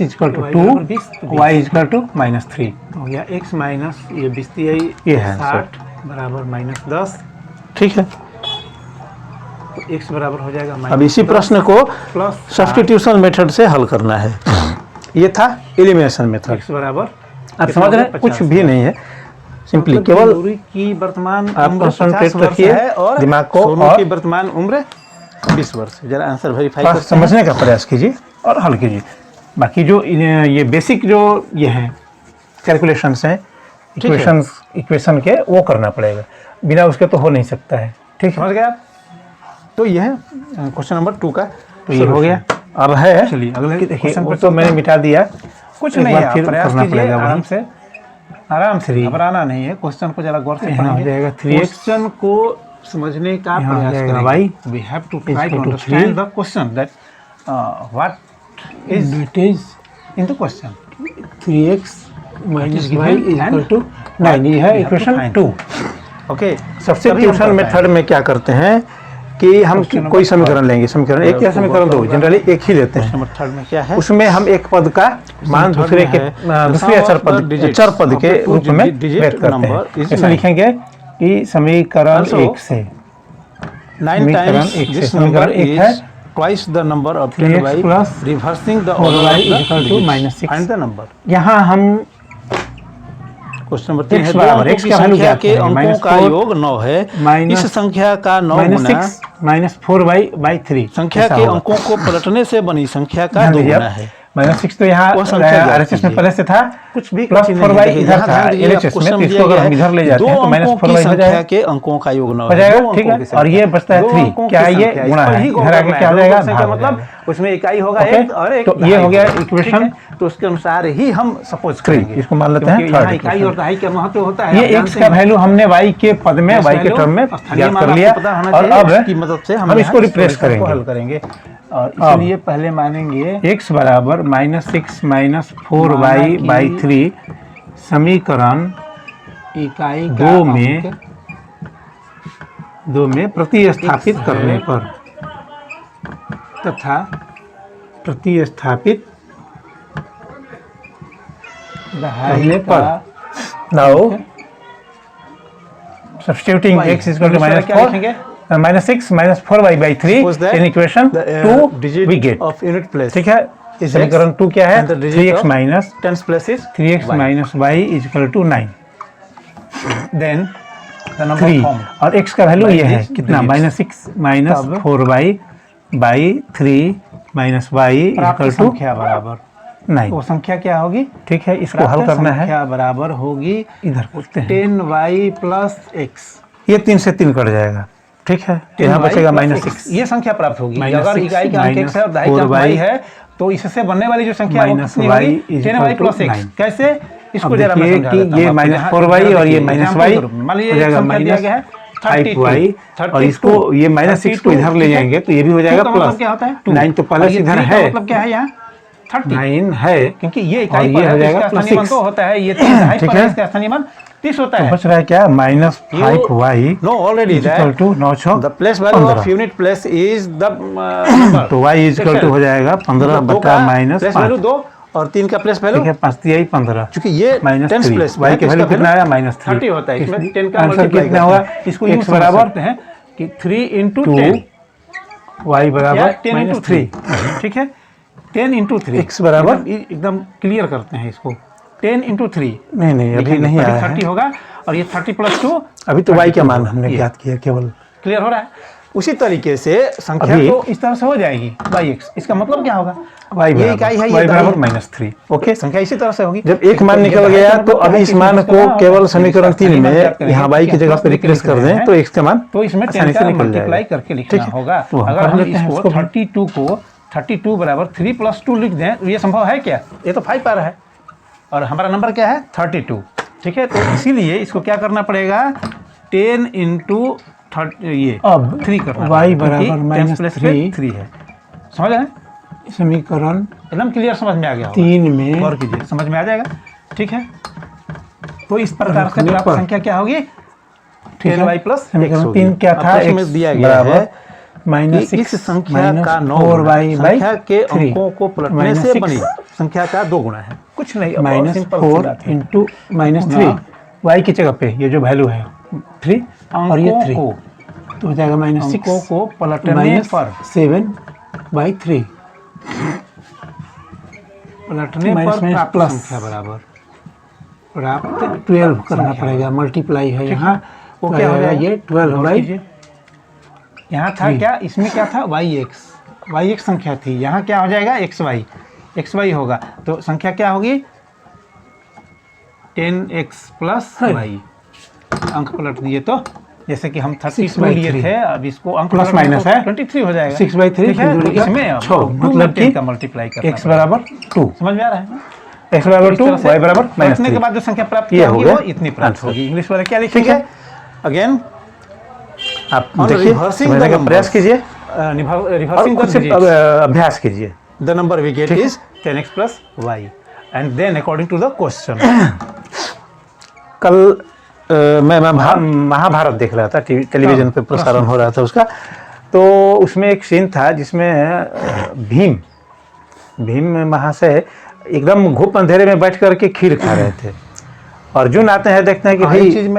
= 2, y = -3 हो गया। x माइनस ये 20 ये है 60 बराबर -10। ठीक है, तो x बराबर हो जाएगा अब इसी प्रश्न को प्लस सब्स्टिट्यूशन मेथड से हल करना है। ये था एलिमिनेशन मेथड। x बराबर आप समझ रहे हैं, कुछ भी नहीं है, सिंपली मतलब केवल सोनू की वर्तमान आप उम्र कंसंट्रेट 50 वर्ष रखिए है और दिमाग को, सोनू और की वर्तमान उम्र 20 वर्ष। जरा आंसर वेरीफाई थोड़ा करते हैं। समझने का प्रयास कीजिए और हल कीजिए। बाकी जो ये बेसिक जो ये हैं कैलकुलेशंस हैं इक्वेशन के, वो करना पड़ेगा, बिना उसके तो हो नहीं सकता है। ठीक है, समझ गए आप? तो यह है क्वेश्चन नंबर 2 का, तो ये हो गया। अब है, चलिए अगले क्वेश्चन पर तो मैंने मिटा दिया, कुछ नहीं है, फिर प्रयास करना कीजिए पड़ेगा आराम से घबराना नहीं है। क्वेश्चन को जरा गौर से पढ़ेंगे, क्वेश्चन को समझने का प्रयास करेंगे। We have to try to understand the question, that what is it is in the question. 3x - y = 9, ये है इक्वेशन 2। ओके, सब्स्टिट्यूशन मेथड में क्या करते हैं कि हम कोई समीकरण लेंगे, समीकरण 1 या समीकरण 2, जनरली एक ही लेते हैं। नंबर 3 में क्या है, उसमें हम एक पद का मान दूसरे चर पद के रूप में व्यक्त करते हैं। ऐसे लिखेंगे कि समीकरण 1 से 9 times this number is twice the number obtained by reversing the order of the digits and the number। यहाँ हम क्वेश्चन नंबर 3 है, संख्या के अंकों का योग 9 है, इस संख्या का 9 गुना -4y/3 संख्या के अंकों को पलटने से बनी संख्या का 2 गुना है। -6 तो यहाँ RHS में पहले से था, कुछ भी +4y इधर था LHS में, तो इसको अगर हम इधर ले जाते हैं तो -4y हो जाएगा के अंकों का योग हो जाएगा, ठीक है। और ये बचता है 3, क्या है ये गुणा है, इधर आके क्या हो जाएगा भाग, मतलब उसमें इकाई होगा एक और एक, तो ये हो गया इक्वेशन, तो उसके अनुसार ही हम सपोज करेंगे, इसको मान लेते हैं यहाँ इकाई और दहाई का महत्व होता है। ये x का वैल्यू हमने y के पद में, y के टर्म में ज्ञात कर लिया, और अब की मदद से हम इसको रिप्लेस करेंगे, हल करेंगे। और इसलिए पहले मानेंगे x बराबर -6 - 4y/3 समीकरण इकाई 2 में प्रतिस्थापित करने पर, तथा प्रतिस्थापित करने पर, now substituting x equal to -6 - 4y/3 in equation 2 we get of unit place, ठीक है। समीकरण 2 क्या है, 3x minus 10 places 3x minus y equal to 9, then 3, और x का वैल्यू ये है कितना, -6 - 4y/3 minus y equal to बराबर 9। वो संख्या क्या होगी, ठीक है, इसको हल करना है, संख्या बराबर होगी इधर करते हैं 10y + x, ये 3 से 3 कट जाएगा, ठीक है, यहाँ बचेगा -6, ये संख्या प्राप्त होगी। अगर 6 इकाई का अंक x है और दहाई का अंक y है, तो इससे बनने वाली जो संख्या है वो कितनी होगी, 10y + x। कैसे, इसको जरा मैं समझा देता हूं। ये -4y और ये -y मान लीजिए संख्या दिया गया है 5y, और इसको ये -6 को इधर ले जाएंगे तो ये भी हो जाएगा प्लस, क्या होता है 9 तो प्लस इधर है, मतलब क्या है यहाँ 9 है, क्योंकि ये इकाई ये हो जाएगा इसका स्थानीय मान तो होता है, ये 3 ठीक है, इसका स्थानीय मान 30 होता है। बच रहा है क्या, -5y no already equal to 9 the place value of unit place is the number, तो y इक्वल टू हो जाएगा 15 बटा -5, 2 और 3 का प्लेस वैल्यू, ठीक है, 5 15, क्योंकि ये -3 प्लेस y के वैल्यू कितना आया, -3 30 होता है, इसमें 10 का आंसर मल्टीप्लाई कितना होगा, इसको x बराबर है कि 3 × 2 10 y बराबर 10 × 3, ठीक है, 10 × 3 x बराबर एकदम क्लियर करते हैं इसको, 10 × 3 नहीं अभी नहीं आया है, 30 होगा, और ये 30 + 2 अभी तो y का मान हमने ज्ञात किया केवल, क्लियर हो रहा है। उसी तरीके से संख्या तो इस तरह से हो जाएगी yx, इसका मतलब क्या होगा, ये इकाई है, y बराबर -3, ओके, संख्या इसी तरह से होगी। जब एक मान निकल गया तो अभी इस मान को केवल समीकरण 3 में यहाँ y की जगह पे रिप्लेस कर दें तो x का मान तो इसमें 10 का मल्टीप्लाई करके लिखना होगा। अगर हम इसको 32 बराबर 3 + 2 लिख दें तो ये संभव है क्या, ये तो 5 आ रहा है और हमारा नंबर क्या है 32, ठीक है, तो इसीलिए इसको क्या करना पड़ेगा, 10 × ये अब 3 करना, y बराबर -3 है, समझ रहे हैं, समीकरण एकदम क्लियर समझ में आ गया 3 में गौर कीजिए, समझ में आ जाएगा, ठीक है। तो इस प्रकार से प्राप्त संख्या क्या होगी, 10y + समीकरण 3 क्या था, x दिया गया है -6 इस संख्या का 9 संख्या के अंकों को पलटने से बनी संख्या का 2 गुना है, कुछ नहीं, -4 × -3 y की जगह पे ये जो वैल्यू है 3 और ये 3 तो हो जाएगा -6 को पलटने पर 7/3 पलटने पर प्लस संख्या बराबर प्राप्त 12 करना पड़ेगा, मल्टीप्लाई है यहाँ, वो क्या हो जाएगा, ये 12 यहाँ था क्या, इसमें क्या था yx संख्या थी, यहाँ क्या हो जाएगा xy होगा, तो संख्या क्या होगी 10x + y, अंक पलट दिए तो जैसे कि हम 32 लिए थे, अब इसको अंक प्लस माइनस है 23 हो जाएगा, 6/3 इसमें 6 मतलब कि का मल्टीप्लाई करना x बराबर 2, समझ में आ रहा है, x बराबर 2 y बराबर -3 के बाद जो संख्या प्राप्त होगी वो इतनी प्राप्त होगी। इंग्लिश वाले क्या लिखेंगे, अगेन आप देखिए समझने का प्रयास कीजिए, रिवर्सिंग अभ्यास कीजिए, the number we get is 10x + y and then according to the question. कल मैं महाभारत देख रहा था, टेलीविजन पे प्रसारण हो रहा था उसका, तो उसमें एक सीन था जिसमें भीम महाशय एकदम घुप अंधेरे में बैठ करके खीर खा रहे थे, अर्जुन आते हैं, देखते हैं कि भाई भीम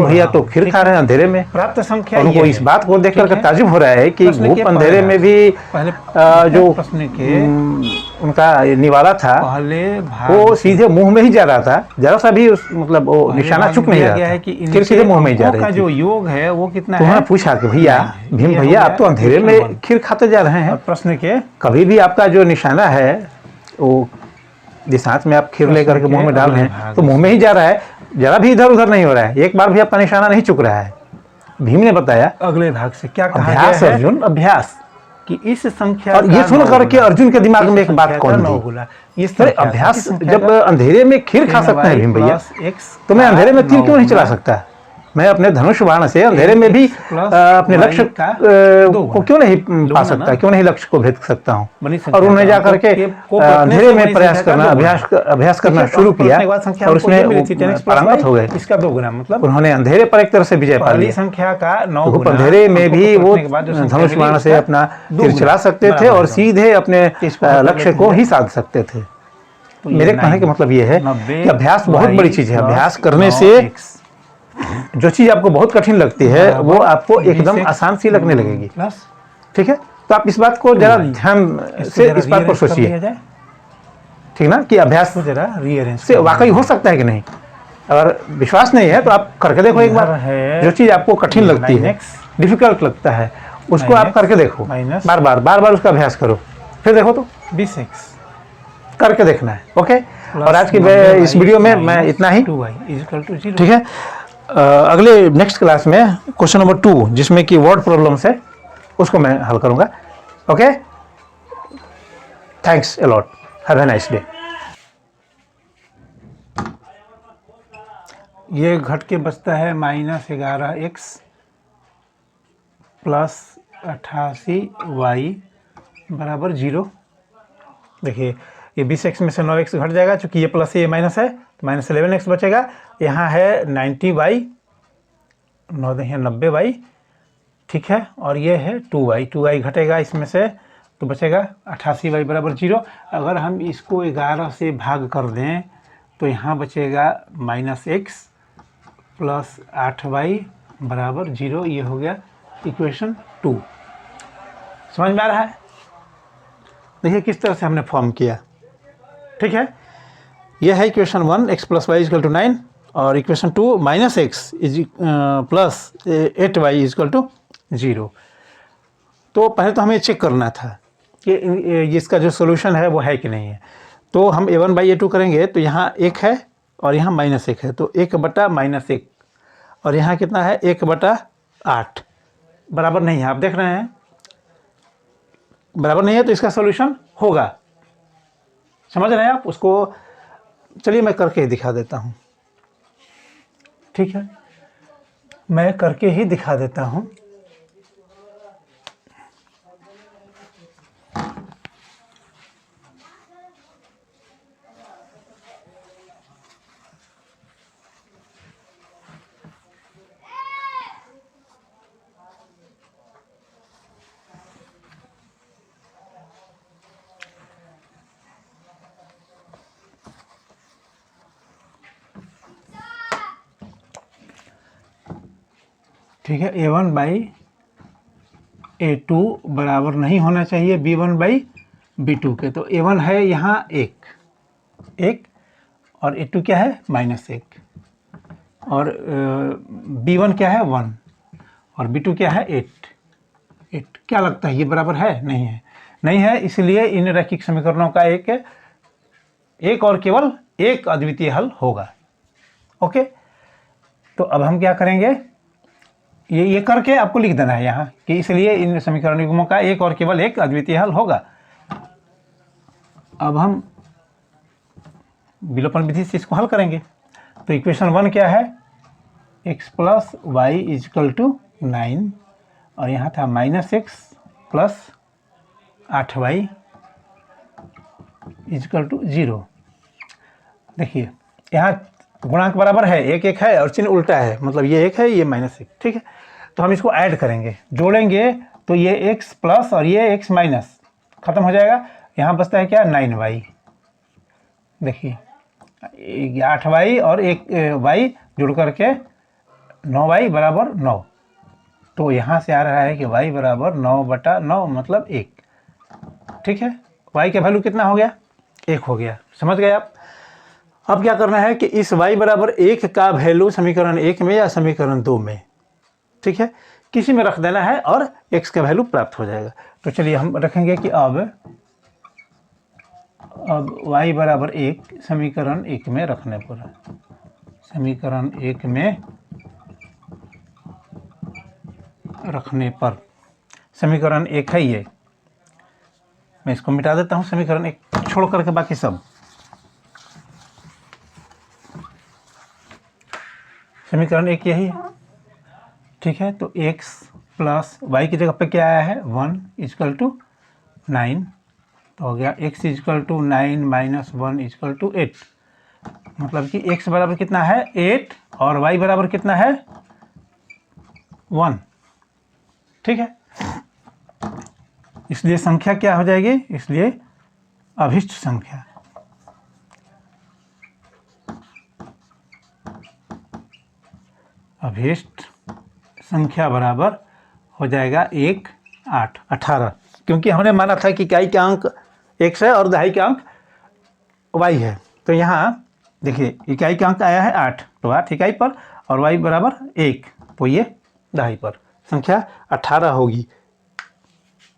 भैया तो खीर खा रहे हैं अंधेरे में, प्राप्त संख्या उनको इस बात को देख करके ताजुब हो रहा है कि घुप अंधेरे में भी जो प्रश्न के उनका निवाला था वो सीधे मुंह में ही जा रहा था, जरा सा भी मतलब वो निशाना चुक नहीं रहा है कि खीर सीधे मुंह में ही जा रही है, जो योग है वो कितना है, उन्होंने पूछा कि भैया भीम भैया आप तो अंधेरे में खीर खाते जा रहे हैं, प्रश्न के कभी भी आपका जो निशाना है वो जिस हाथ में आप खीर लेकर के मुंह में डाल रहे हैं तो मुंह में ही जा रहा है, जरा भी इधर उधर नहीं हो रहा है, एक बार भी आपका निशाना नहीं चुक रहा है। भीम ने बताया अगले भाग से क्या कहा अभ्यास गया है अर्जुन अभ्यास, कि इस संख्या और ये सुन करके अर्जुन के दिमाग में एक बात कौन दी, बोला इस अरे अभ्यास जब अंधेरे में खीर खा सकते हैं भीम भैया, तो मैं अंधेरे में तीर क्यों नहीं चला सकता? मैं अपने धनुष बाण से अंधेरे में भी अपने लक्ष्य को क्यों नहीं पा सकता, क्यों नहीं लक्ष्य को भेद सकता हूँ? और उन्होंने जाकर के अंधेरे में प्रयास करना, अभ्यास करना शुरू किया और उसमें पारंगत हो गए। इसका 2 गुना मतलब उन्होंने अंधेरे पर एक तरह से विजय पा लिया। संख्या का 9 गुना अंधेरे में भी वो धनुष बाण से अपना तीर चला सकते थे और सीधे अपने लक्ष्य को ही साध सकते थे। मेरे कहने का मतलब ये है कि अभ्यास बहुत बड़ी चीज है। अभ्यास करने से जो चीज आपको बहुत कठिन लगती है वो आपको एकदम आसान सी लगने लगेगी। ठीक है, तो आप इस बात को जरा ध्यान से इस बात पर सोचिए, ठीक ना, कि अभ्यास जरा रीअरेंज से वाकई हो सकता है कि नहीं। अगर विश्वास नहीं है तो आप करके देखो एक बार। जो चीज आपको कठिन लगती है, डिफिकल्ट लगता है, उसको आप करके देखो, बार बार उसका अभ्यास करो, फिर देखो तो 20x करके देखना है। ओके, और आज की इस वीडियो में मैं इतना ही, ठीक है। अगले नेक्स्ट क्लास में क्वेश्चन नंबर 2 जिसमें कि वर्ड प्रॉब्लम्स है उसको मैं हल करूंगा। Okay, thanks a lot, have a nice day. ये घट के बचता है -11x प्लस 88y बराबर 0। देखिए ये 20x में से 9x घट जाएगा, चूंकि ये प्लस है ये माइनस है तो -11x बचेगा। यहाँ है 90y, 90y, ठीक है, और ये है 2y घटेगा इसमें से तो बचेगा 88y बराबर 0। अगर हम इसको 11 से भाग कर दें तो यहाँ बचेगा -x प्लस 8y बराबर 0। ये हो गया इक्वेशन 2। समझ में आ रहा है? देखिए किस तरह से हमने फॉर्म किया, ठीक है। यह है equation 1 x plus y is equal to 9 और equation 2 -x plus 8y is equal to 0। तो पहले तो हमें चेक करना था कि इसका जो सोल्यूशन है वो है कि नहीं है। तो हम a1/a2 करेंगे तो यहाँ 1 है और यहाँ -1 है, तो 1/-1 और यहाँ कितना है 1/8 बराबर नहीं है। आप देख रहे हैं बराबर नहीं है तो इसका सोल्यूशन होगा। समझ रहे हैं आप उसको? चलिए मैं करके ही दिखा देता हूँ, ठीक है, मैं करके ही दिखा देता हूँ। ठीक है, a1/a2 बराबर नहीं होना चाहिए b1/b2 के। तो a1 है यहाँ 1 और a2 क्या है -1 और b1 क्या है 1 और b2 क्या है 8। क्या लगता है ये बराबर है? नहीं है। इसलिए इन रैखिक समीकरणों का एक और केवल एक अद्वितीय हल होगा। ओके, तो अब हम क्या करेंगे, ये करके आपको लिख देना है यहाँ कि इसलिए इन समीकरणों का एक और केवल एक अद्वितीय हल होगा। अब हम विलोपन विधि से इसको हल करेंगे। तो इक्वेशन 1 क्या है, x plus y is equal to 9 और यहाँ था -x plus 8y is equal to 0। देखिए यहाँ गुणांक बराबर है, 1 है और चिन्ह उल्टा है, मतलब ये 1 है ये -1, ठीक है। तो हम इसको ऐड करेंगे, जोड़ेंगे तो ये x प्लस और ये x माइनस खत्म हो जाएगा। यहाँ बचता है क्या 9y। देखिए 8y और 1y जुड़ करके 9y बराबर 9। तो यहाँ से आ रहा है कि y बराबर 9/9 मतलब 1, ठीक है। y का वैल्यू कितना हो गया, 1 हो गया। समझ गए आप? अब क्या करना है कि इस y बराबर 1 का वैल्यू समीकरण 1 में या समीकरण 2 में, ठीक है, किसी में रख देना है और x का वैल्यू प्राप्त हो जाएगा। तो चलिए हम रखेंगे कि अब अब y बराबर 1 समीकरण 1 में रखने पर, समीकरण 1 में रखने पर, समीकरण 1 है ये, मैं इसको मिटा देता हूँ, समीकरण 1 छोड़ करके बाकी सब। समीकरण 1 यही है, ठीक है। तो x प्लस वाई की जगह पे क्या आया है 1 इजकल टू 9, तो हो गया x is equal to 9 minus 1 is equal to 8, मतलब कि x बराबर कितना है 8 और y बराबर कितना है 1, ठीक है। इसलिए संख्या क्या हो जाएगी, इसलिए अभिष्ट संख्या, अभिष्ट संख्या बराबर हो जाएगा 1 8 18, क्योंकि हमने माना था कि इकाई का अंक x है और दहाई का अंक y है। तो यहाँ देखिए इकाई का अंक आया है 8, तो 8 इकाई पर और y बराबर 1, तो ये दहाई पर, संख्या 18 होगी।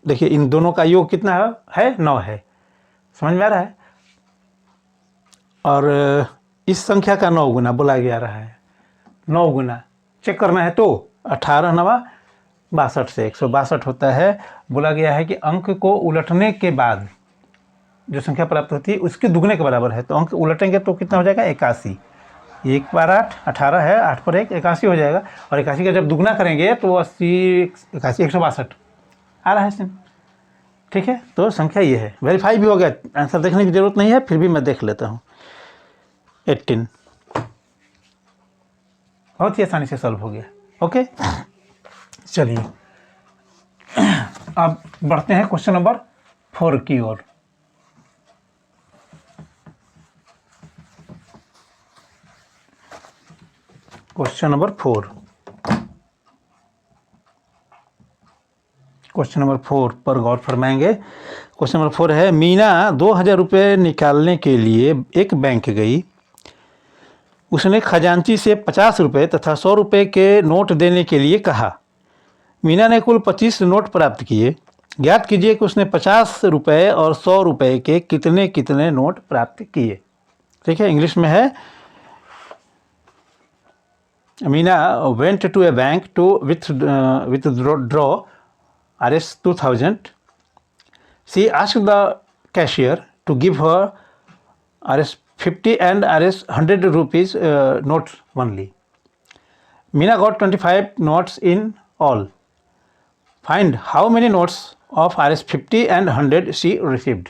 देखिए इन दोनों का योग कितना है 9 है, समझ में आ रहा है। और इस संख्या का 9 गुना बोला जा रहा है, 9 गुना चेक करना है, तो 18 9 62 से 162 होता है। बोला गया है कि अंक को उलटने के बाद जो संख्या प्राप्त होती है उसके दुगने के बराबर है, तो अंक उलटेंगे तो कितना हो जाएगा 81, 1 बार 8 18 है, 8 पर 1 81 हो जाएगा, और 81 का जब दुगना करेंगे तो 80 81 162 आ रहा है इसमें, ठीक है। तो संख्या ये है, वेरीफाई भी हो गया, आंसर देखने की जरूरत नहीं है, फिर भी मैं देख लेता हूँ। 18 बहुत ही आसानी से सॉल्व हो गया, ओके। चलिए अब बढ़ते हैं क्वेश्चन नंबर 4 की ओर। क्वेश्चन नंबर 4, क्वेश्चन नंबर 4 पर गौर फरमाएंगे। क्वेश्चन नंबर 4 है, मीना 2000 रुपये निकालने के लिए एक बैंक गई। उसने खजांची से 50 रुपये तथा 100 रुपये के नोट देने के लिए कहा। मीना ने कुल 25 नोट प्राप्त किए। ज्ञात कीजिए कि उसने 50 रुपये और 100 रुपये के कितने कितने नोट प्राप्त किए। ठीक है, इंग्लिश में है, Meena went to a bank to withdraw Rs 2000. She asked the cashier to give her Rs 50 and Rs 100 rupees notes only. Meena got 25 notes in all. Find how many notes of Rs 50 and 100 she received.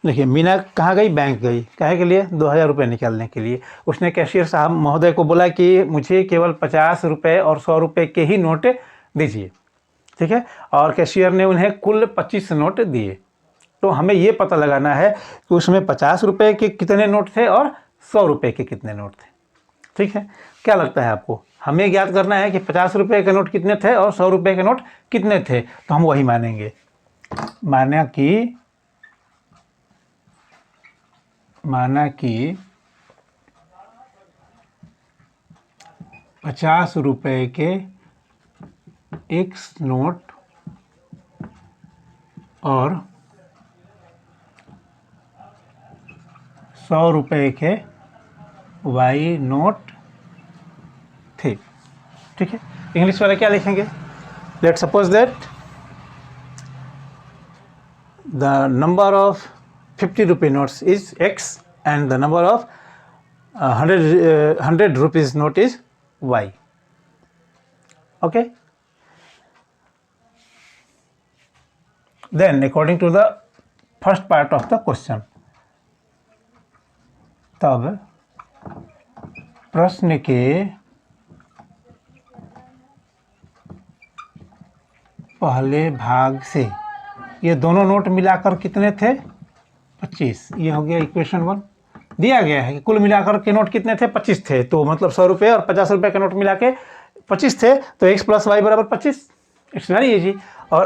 देखिए, मीना कहाँ गई? Bank गई। काहे के लिए? 2000 रुपये निकालने के लिए। उसने कैशियर साहब महोदय को बोला कि मुझे केवल 50 रुपये और 100 रुपये के ही नोट दीजिए, ठीक है। और कैशियर ने उन्हें कुल 25 नोट दिए। तो हमें ये पता लगाना है कि उसमें 50 रुपये के कितने नोट थे और 100 रुपये के कितने नोट थे, ठीक है। क्या लगता है आपको? हमें ज्ञात करना है कि 50 रुपये के नोट कितने थे और 100 रुपये के नोट कितने थे, तो हम वही मानेंगे। माना कि 50 रुपये के एक्स नोट और 100 रुपये के वाई नोट थे, ठीक है। इंग्लिश वाले क्या लिखेंगे? Let's suppose that the number of 50 rupee notes is X and the number of 100 rupees note is Y. Okay. Then according to the first part of the question, तब प्रश्न के पहले भाग से ये दोनों नोट मिलाकर कितने थे? 25। ये हो गया इक्वेशन 1। दिया गया है कि कुल मिलाकर के नोट कितने थे? 25 थे। तो मतलब 100 रुपये और 50 रुपये के नोट मिला के 25 थे, तो x प्लस वाई बराबर 25। It's very easy. और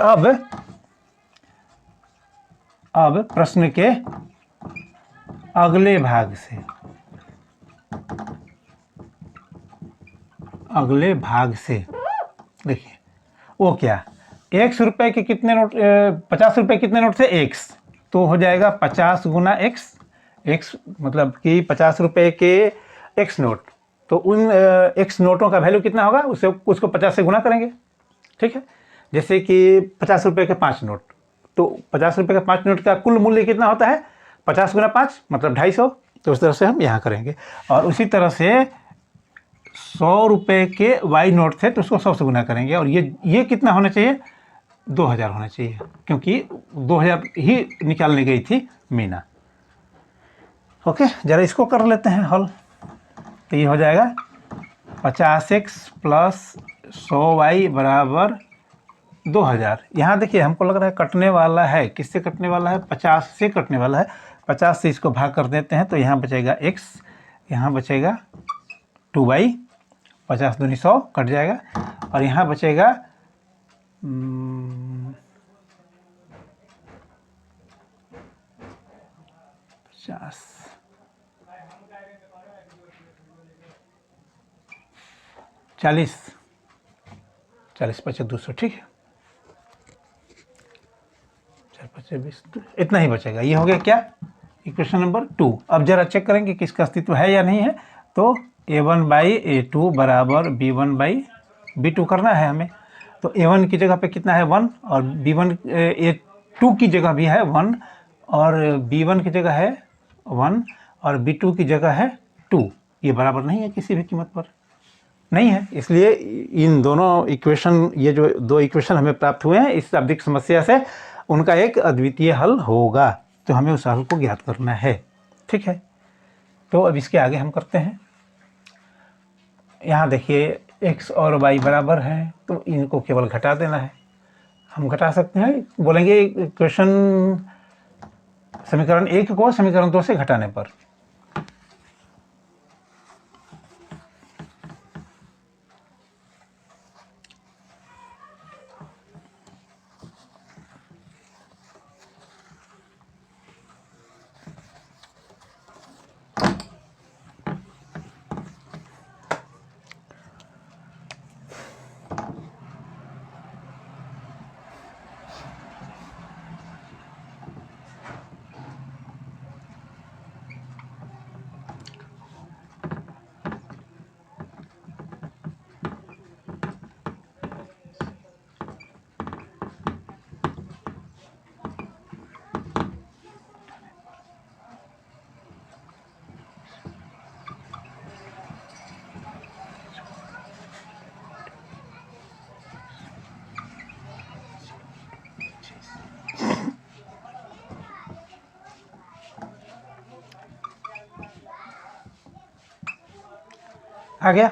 अब प्रश्न के अगले भाग से देखिए वो क्या, x रुपये के कितने नोट, 50 रुपये कितने नोट थे? x, तो हो जाएगा 50 गुना एक्स, एक्स मतलब कि 50 रुपये के एक्स नोट, तो उन एक्स नोटों का वैल्यू कितना होगा उसको 50 से गुना करेंगे। ठीक है, जैसे कि 50 रुपये के 5 नोट, तो 50 रुपये के 5 नोट का कुल मूल्य कितना होता है 50 गुना 5 मतलब 250, तो उस तरह से हम यहाँ करेंगे। और उसी तरह से 100 रुपये के वाई नोट थे तो उसको 100 से गुना करेंगे, और ये कितना होना चाहिए 2000 होना चाहिए, क्योंकि 2000 ही निकालने गई थी मीना। ओके, ज़रा इसको कर लेते हैं हल। तो ये हो जाएगा 50x प्लस 100y बराबर 2000। यहाँ देखिए हमको लग रहा है कटने वाला है, किससे कटने वाला है 50 से कटने वाला है। 50 से इसको भाग कर देते हैं तो यहाँ बचेगा x, यहाँ बचेगा 2y, 50 दूनी 100 कट जाएगा, और यहाँ बचेगा 50 40 40 25 200, ठीक है, 4 5 20, इतना ही बचेगा। ये हो गया क्या इक्वेशन नंबर 2। अब जरा चेक करेंगे कि इसका अस्तित्व है या नहीं है। तो a1/a2 बराबर b1/b2 करना है हमें। तो a1 की जगह पे कितना है 1, और b1 a2 की जगह भी है 1, और b1 की जगह है 1, और b2 की जगह है 2। ये बराबर नहीं है किसी भी कीमत पर, नहीं है, इसलिए इन दोनों इक्वेशन, ये जो दो इक्वेशन हमें प्राप्त हुए हैं इस शाब्दिक समस्या से, उनका एक अद्वितीय हल होगा। तो हमें उस हल को ज्ञात करना है। ठीक है, तो अब इसके आगे हम करते हैं। यहाँ देखिए x और y बराबर है, तो इनको केवल घटा देना है। हम घटा सकते हैं, बोलेंगे इक्वेशन समीकरण 1 को समीकरण 2 से घटाने पर। आ गया,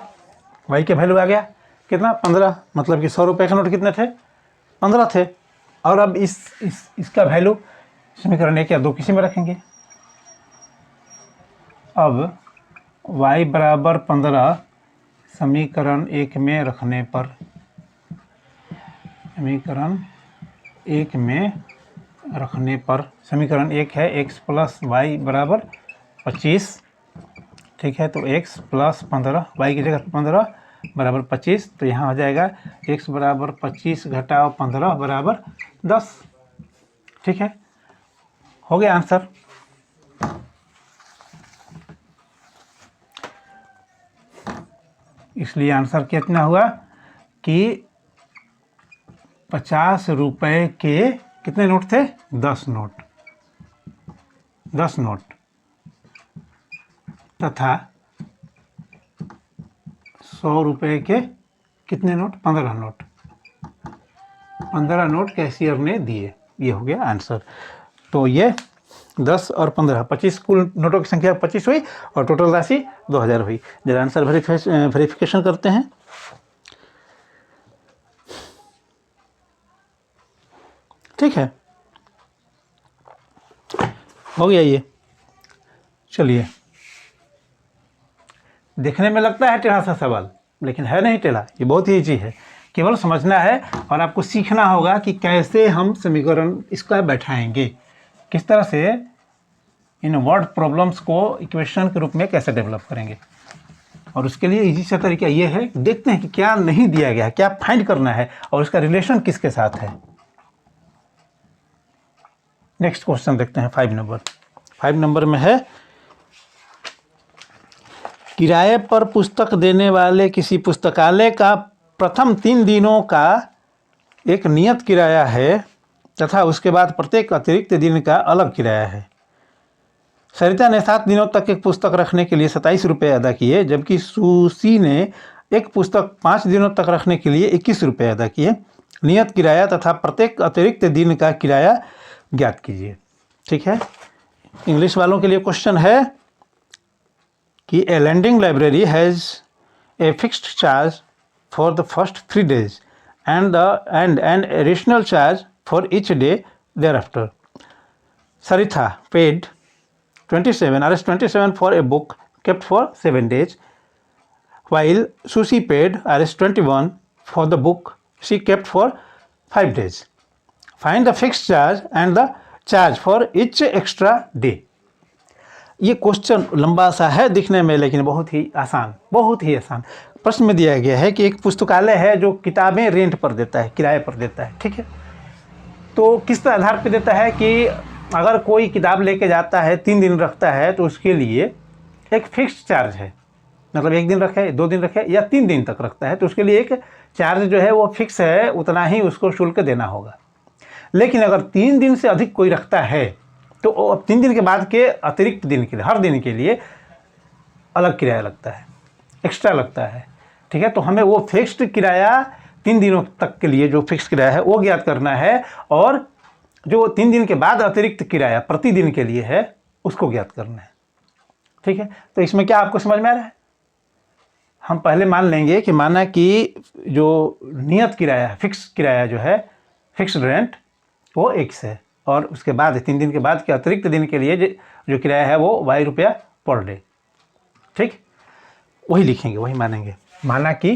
वाई के वैल्यू आ गया कितना 15, मतलब कि 100 रुपये का नोट कितने थे 15 थे। और अब इसका वैल्यू समीकरण 1 या 2 किसी में रखेंगे। अब y बराबर 15 समीकरण 1 में रखने पर, समीकरण 1 में रखने पर, समीकरण 1 है x प्लस वाई बराबर 25। ठीक है, तो x प्लस 15, y की जगह 15 बराबर 25, तो यहाँ हो जाएगा x बराबर 25 घटाओ 15 बराबर 10। ठीक है, हो गया आंसर। इसलिए आंसर कितना हुआ कि 50 रुपये के कितने नोट थे 10 नोट, 10 नोट, तथा 100 रुपये के कितने नोट 15 नोट, 15 नोट कैशियर ने दिए। ये हो गया आंसर। तो ये 10 और 15 25 कुल नोटों की संख्या 25 हुई और टोटल राशि 2000 हुई। जरा आंसर वेरिफिकेशन करते हैं। ठीक है, हो गया ये। चलिए, देखने में लगता है टेढ़ा सा सवाल, लेकिन है नहीं टेढ़ा, ये बहुत ही ईजी है। केवल समझना है और आपको सीखना होगा कि कैसे हम समीकरण इसका बैठाएंगे, किस तरह से इन वर्ड प्रॉब्लम्स को इक्वेशन के रूप में कैसे डेवलप करेंगे। और उसके लिए इजी सा तरीका ये है, देखते हैं कि क्या नहीं दिया गया है, क्या फाइंड करना है और उसका रिलेशन किसके साथ है। नेक्स्ट क्वेश्चन देखते हैं 5 नंबर। 5 नंबर में है, किराए पर पुस्तक देने वाले किसी पुस्तकालय का प्रथम 3 दिनों का एक नियत किराया है तथा उसके बाद प्रत्येक अतिरिक्त दिन का अलग किराया है। सरिता ने 7 दिनों तक एक पुस्तक रखने के लिए 27 रुपये अदा किए, जबकि सुसी ने एक पुस्तक 5 दिनों तक रखने के लिए 21 रुपये अदा किए। नियत किराया तथा प्रत्येक अतिरिक्त दिन का किराया ज्ञात कीजिए। ठीक है, इंग्लिश वालों के लिए क्वेश्चन है कि a lending library has a fixed charge for the first 3 days and an additional charge for each day thereafter. Saritha paid 27 for a book kept for 7 days, while Susie paid 21 for the book she kept for 5 days. Find the fixed charge and the charge for each extra day. ये question लंबा सा है दिखने में, लेकिन बहुत ही आसान प्रश्न में दिया गया है कि एक पुस्तकालय है जो किताबें रेंट पर देता है, किराए पर देता है। ठीक है, तो किस आधार पर देता है कि अगर कोई किताब लेके जाता है 3 दिन रखता है तो उसके लिए एक फिक्स्ड चार्ज है, मतलब 1 दिन रखे, 2 दिन रखे या 3 दिन तक रखता है तो उसके लिए एक चार्ज जो है वो फिक्स है, उतना ही उसको शुल्क देना होगा। लेकिन अगर 3 दिन से अधिक कोई रखता है तो अब 3 दिन के बाद के अतिरिक्त दिन के लिए, हर दिन के लिए अलग किराया लगता है, एक्स्ट्रा लगता है। ठीक है, तो हमें वो फिक्स्ड किराया 3 दिनों तक के लिए जो फिक्स किराया है वो ज्ञात करना है, और जो 3 दिन के बाद अतिरिक्त किराया प्रतिदिन के लिए है उसको ज्ञात करना है। ठीक है, तो इसमें क्या आपको समझ में आ रहा है? हम पहले मान लेंगे कि माना कि जो नियत किराया है, फिक्स किराया जो है, फिक्स्ड रेंट वो x है, और उसके बाद 3 दिन के बाद के अतिरिक्त दिन के लिए जो किराया है वो y रुपया पर डे। ठीक, वही लिखेंगे, वही मानेंगे। माना कि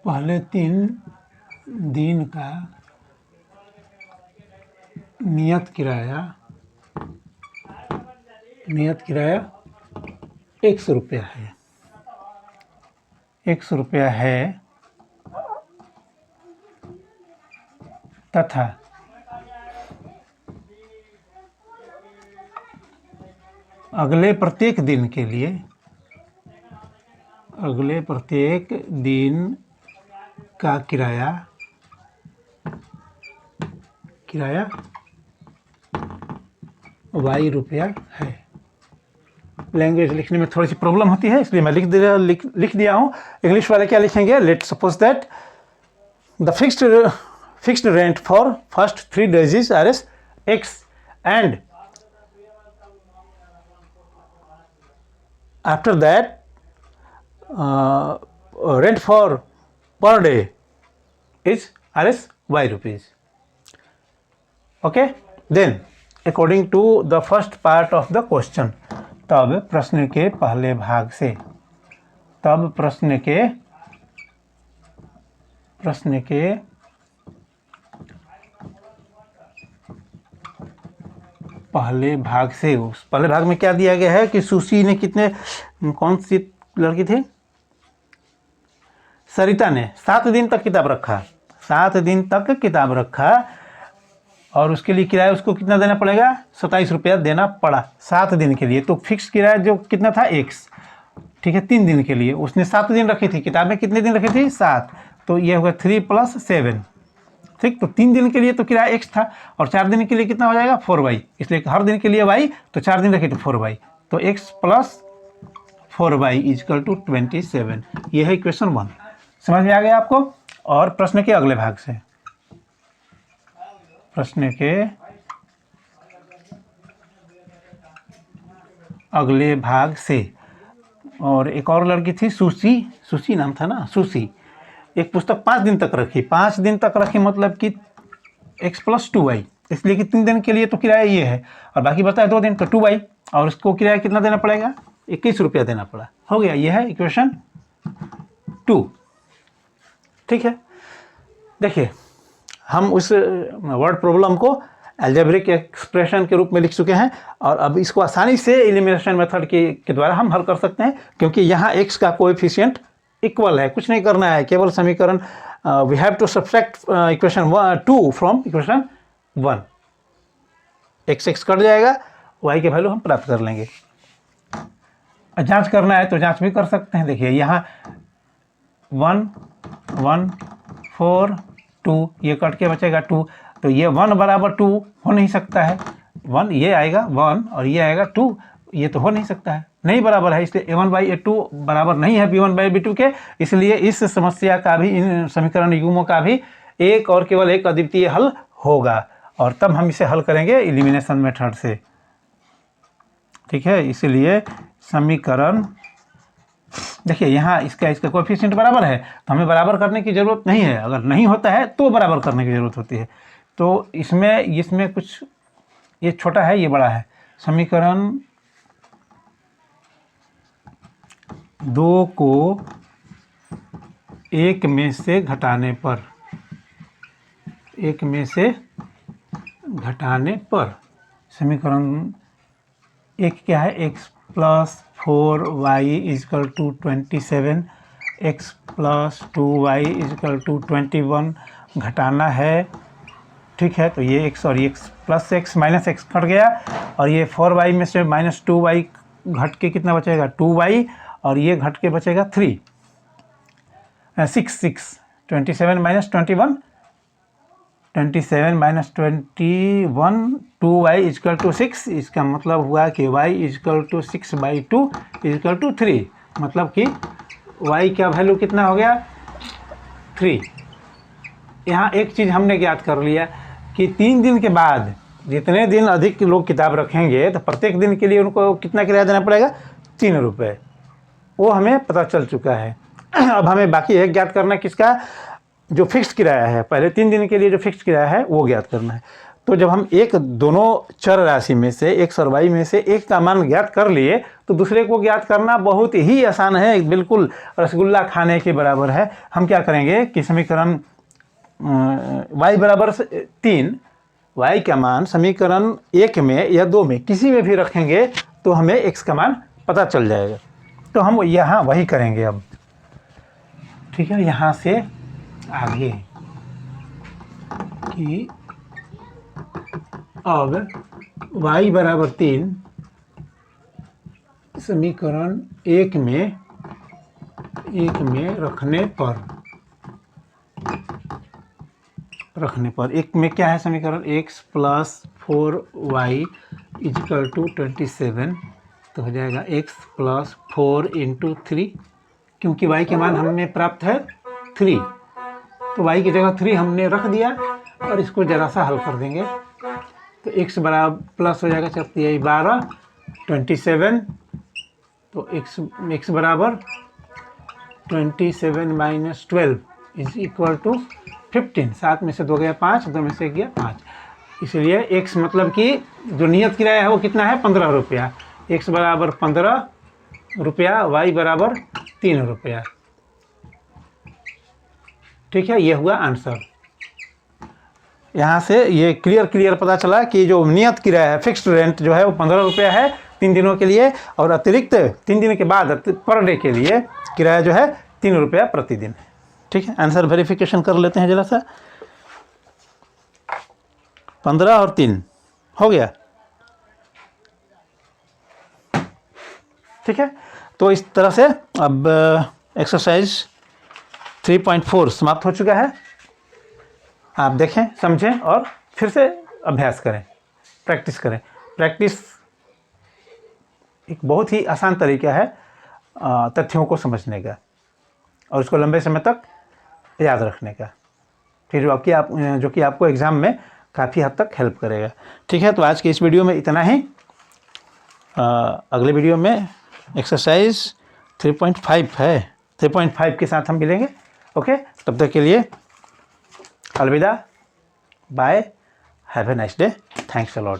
पहले 3 दिन का नियत किराया 100 रुपया है, 100 रुपया है, तथा अगले प्रत्येक दिन का किराया y रुपया है। लैंग्वेज लिखने में थोड़ी सी प्रॉब्लम होती है, इसलिए मैं लिख दिया हूँ। इंग्लिश वाले क्या लिखेंगे? Let suppose that the fixed rent for first 3 days is Rs x and after that rent for per day is Rs y rupees. Okay, then according to the first part of the question, तब प्रश्न के पहले भाग से, उस पहले भाग में क्या दिया गया है कि सुशी ने कौन सी लड़की थी? सरिता ने 7 दिन तक किताब रखा, 7 दिन तक किताब रखा, और उसके लिए किराया उसको कितना देना पड़ेगा? 27 रुपया देना पड़ा 7 दिन के लिए। तो फिक्स किराया जो कितना था? x। ठीक है, 3 दिन के लिए उसने 7 दिन रखी थी, किताब में कितने दिन रखी थी? 7, तो ये होगा 3 + 7। ठीक, तो 3 दिन के लिए तो किराया x था, और 4 दिन के लिए कितना हो जाएगा? 4y। इसलिए हर दिन के लिए y, तो 4 दिन रखे तो 4y, तो x + 4y = 27। ये है क्वेश्चन 1। समझ में आ गया आपको? और प्रश्न के अगले भाग से, और एक और लड़की थी सुशी नाम था ना, सुशी, एक पुस्तक 5 दिन तक रखी, 5 दिन तक रखी मतलब कि x + 2y, इसलिए कि 3 दिन के लिए तो किराया ये है, और बाकी बता है 2 दिन तो 2y, और उसको किराया कितना देना पड़ेगा? 21 रुपया देना पड़ा। हो गया, ये है इक्वेशन 2। ठीक है, देखिए हम उस वर्ड प्रॉब्लम को अलजेब्रिक एक्सप्रेशन के रूप में लिख चुके हैं और अब इसको आसानी से एलिमिनेशन मेथड के द्वारा हम हल कर सकते हैं, क्योंकि यहाँ x का कोएफिशिएंट इक्वल है। कुछ नहीं करना है, केवल समीकरण we have to subtract equation 2 from equation 1। x cut जाएगा, y के वैल्यू हम प्राप्त कर लेंगे। जांच करना है तो जांच भी कर सकते हैं। देखिए यहाँ 1 1 4 2, ये कट के बचेगा 2, तो ये 1 बराबर 2 हो नहीं सकता है। 1 ये आएगा 1 और ये आएगा 2, ये तो हो नहीं सकता है, नहीं बराबर है। इसलिए a1/a2 बराबर नहीं है b1/b2 के। इसलिए इस समस्या का भी, इन समीकरण युग्मों का भी एक और केवल एक अद्वितीय हल होगा, और तब हम इसे हल करेंगे एलिमिनेशन मेथड से। ठीक है, इसलिए समीकरण देखिए यहाँ इसका कोएफिशिएंट बराबर है, तो हमें बराबर करने की ज़रूरत नहीं है। अगर नहीं होता है तो बराबर करने की ज़रूरत होती है। तो इसमें कुछ, ये छोटा है ये बड़ा है। समीकरण 2 को 1 में से घटाने पर, 1 में से घटाने पर समीकरण 1 क्या है, x + 4y = 27, x + 2y = 21 घटाना है। ठीक है, तो ये x और ये x plus x minus x cut गया, और ये 4y में से माइनस 2y घट के कितना बचेगा 2y, और ये घट के बचेगा 6 27 माइनस 21 27 माइनस 21 2y = 6। इसका मतलब हुआ कि y = 6/2 = 3, मतलब कि y का वैल्यू कितना हो गया 3। यहाँ एक चीज़ हमने ज्ञात कर लिया कि 3 दिन के बाद जितने दिन अधिक लोग किताब रखेंगे तो प्रत्येक दिन के लिए उनको कितना किराया देना पड़ेगा, 3 रुपये। वो हमें पता चल चुका है। अब हमें बाकी है ज्ञात करना किसका, जो फिक्स्ड किराया है, पहले 3 दिन के लिए जो फिक्स्ड किराया है वो ज्ञात करना है। तो जब हम दोनों चर राशि में से x और y में से एक का मान ज्ञात कर लिए, तो दूसरे को ज्ञात करना बहुत ही आसान है, बिल्कुल रसगुल्ला खाने के बराबर है। हम क्या करेंगे कि समीकरण y बराबर 3, y का मान समीकरण 1 में या 2 में किसी में भी रखेंगे तो हमें x का मान पता चल जाएगा। तो हम यहाँ वही करेंगे अब। ठीक है, यहाँ से आगे कि अब y बराबर 3 समीकरण 1 में रखने पर 1 में क्या है समीकरण, x + 4y = 27, तो हो जाएगा x + 4 × 3, क्योंकि y के मान हमें प्राप्त है 3, तो y की जगह 3 हमने रख दिया और इसको ज़रा सा हल कर देंगे। तो x बराबर प्लस हो जाएगा 12 27, तो x बराबर 27 - 12 = 15। 7 में से 2 गया 5, 2 में से 1 गया 5। इसलिए x मतलब कि जो नियत किराया है वो कितना है 15 रुपया। x बराबर 15 रुपया, y बराबर 3 रुपया। ठीक है, ये हुआ आंसर। यहाँ से ये क्लियर पता चला कि जो नियत किराया है, फिक्स्ड रेंट जो है वो 15 रुपया है 3 दिनों के लिए, और अतिरिक्त 3 दिन के बाद पर डे के लिए किराया जो है 3 रुपया प्रतिदिन। ठीक है, आंसर वेरिफिकेशन कर लेते हैं जरा सा। 15 और 3 हो गया। ठीक है, तो इस तरह से अब एक्सरसाइज 3.4 समाप्त हो चुका है। आप देखें, समझें और फिर से अभ्यास करें, प्रैक्टिस करें। प्रैक्टिस एक बहुत ही आसान तरीका है तथ्यों को समझने का और उसको लंबे समय तक याद रखने का, फिर जो कि आपको एग्ज़ाम में काफ़ी हद तक हेल्प करेगा। ठीक है, तो आज के इस वीडियो में इतना ही। अगले वीडियो में एक्सरसाइज 3.5 है, 3.5 के साथ हम मिलेंगे। ओके, तब तक के लिए अलविदा, bye, have a nice day, thanks a lot.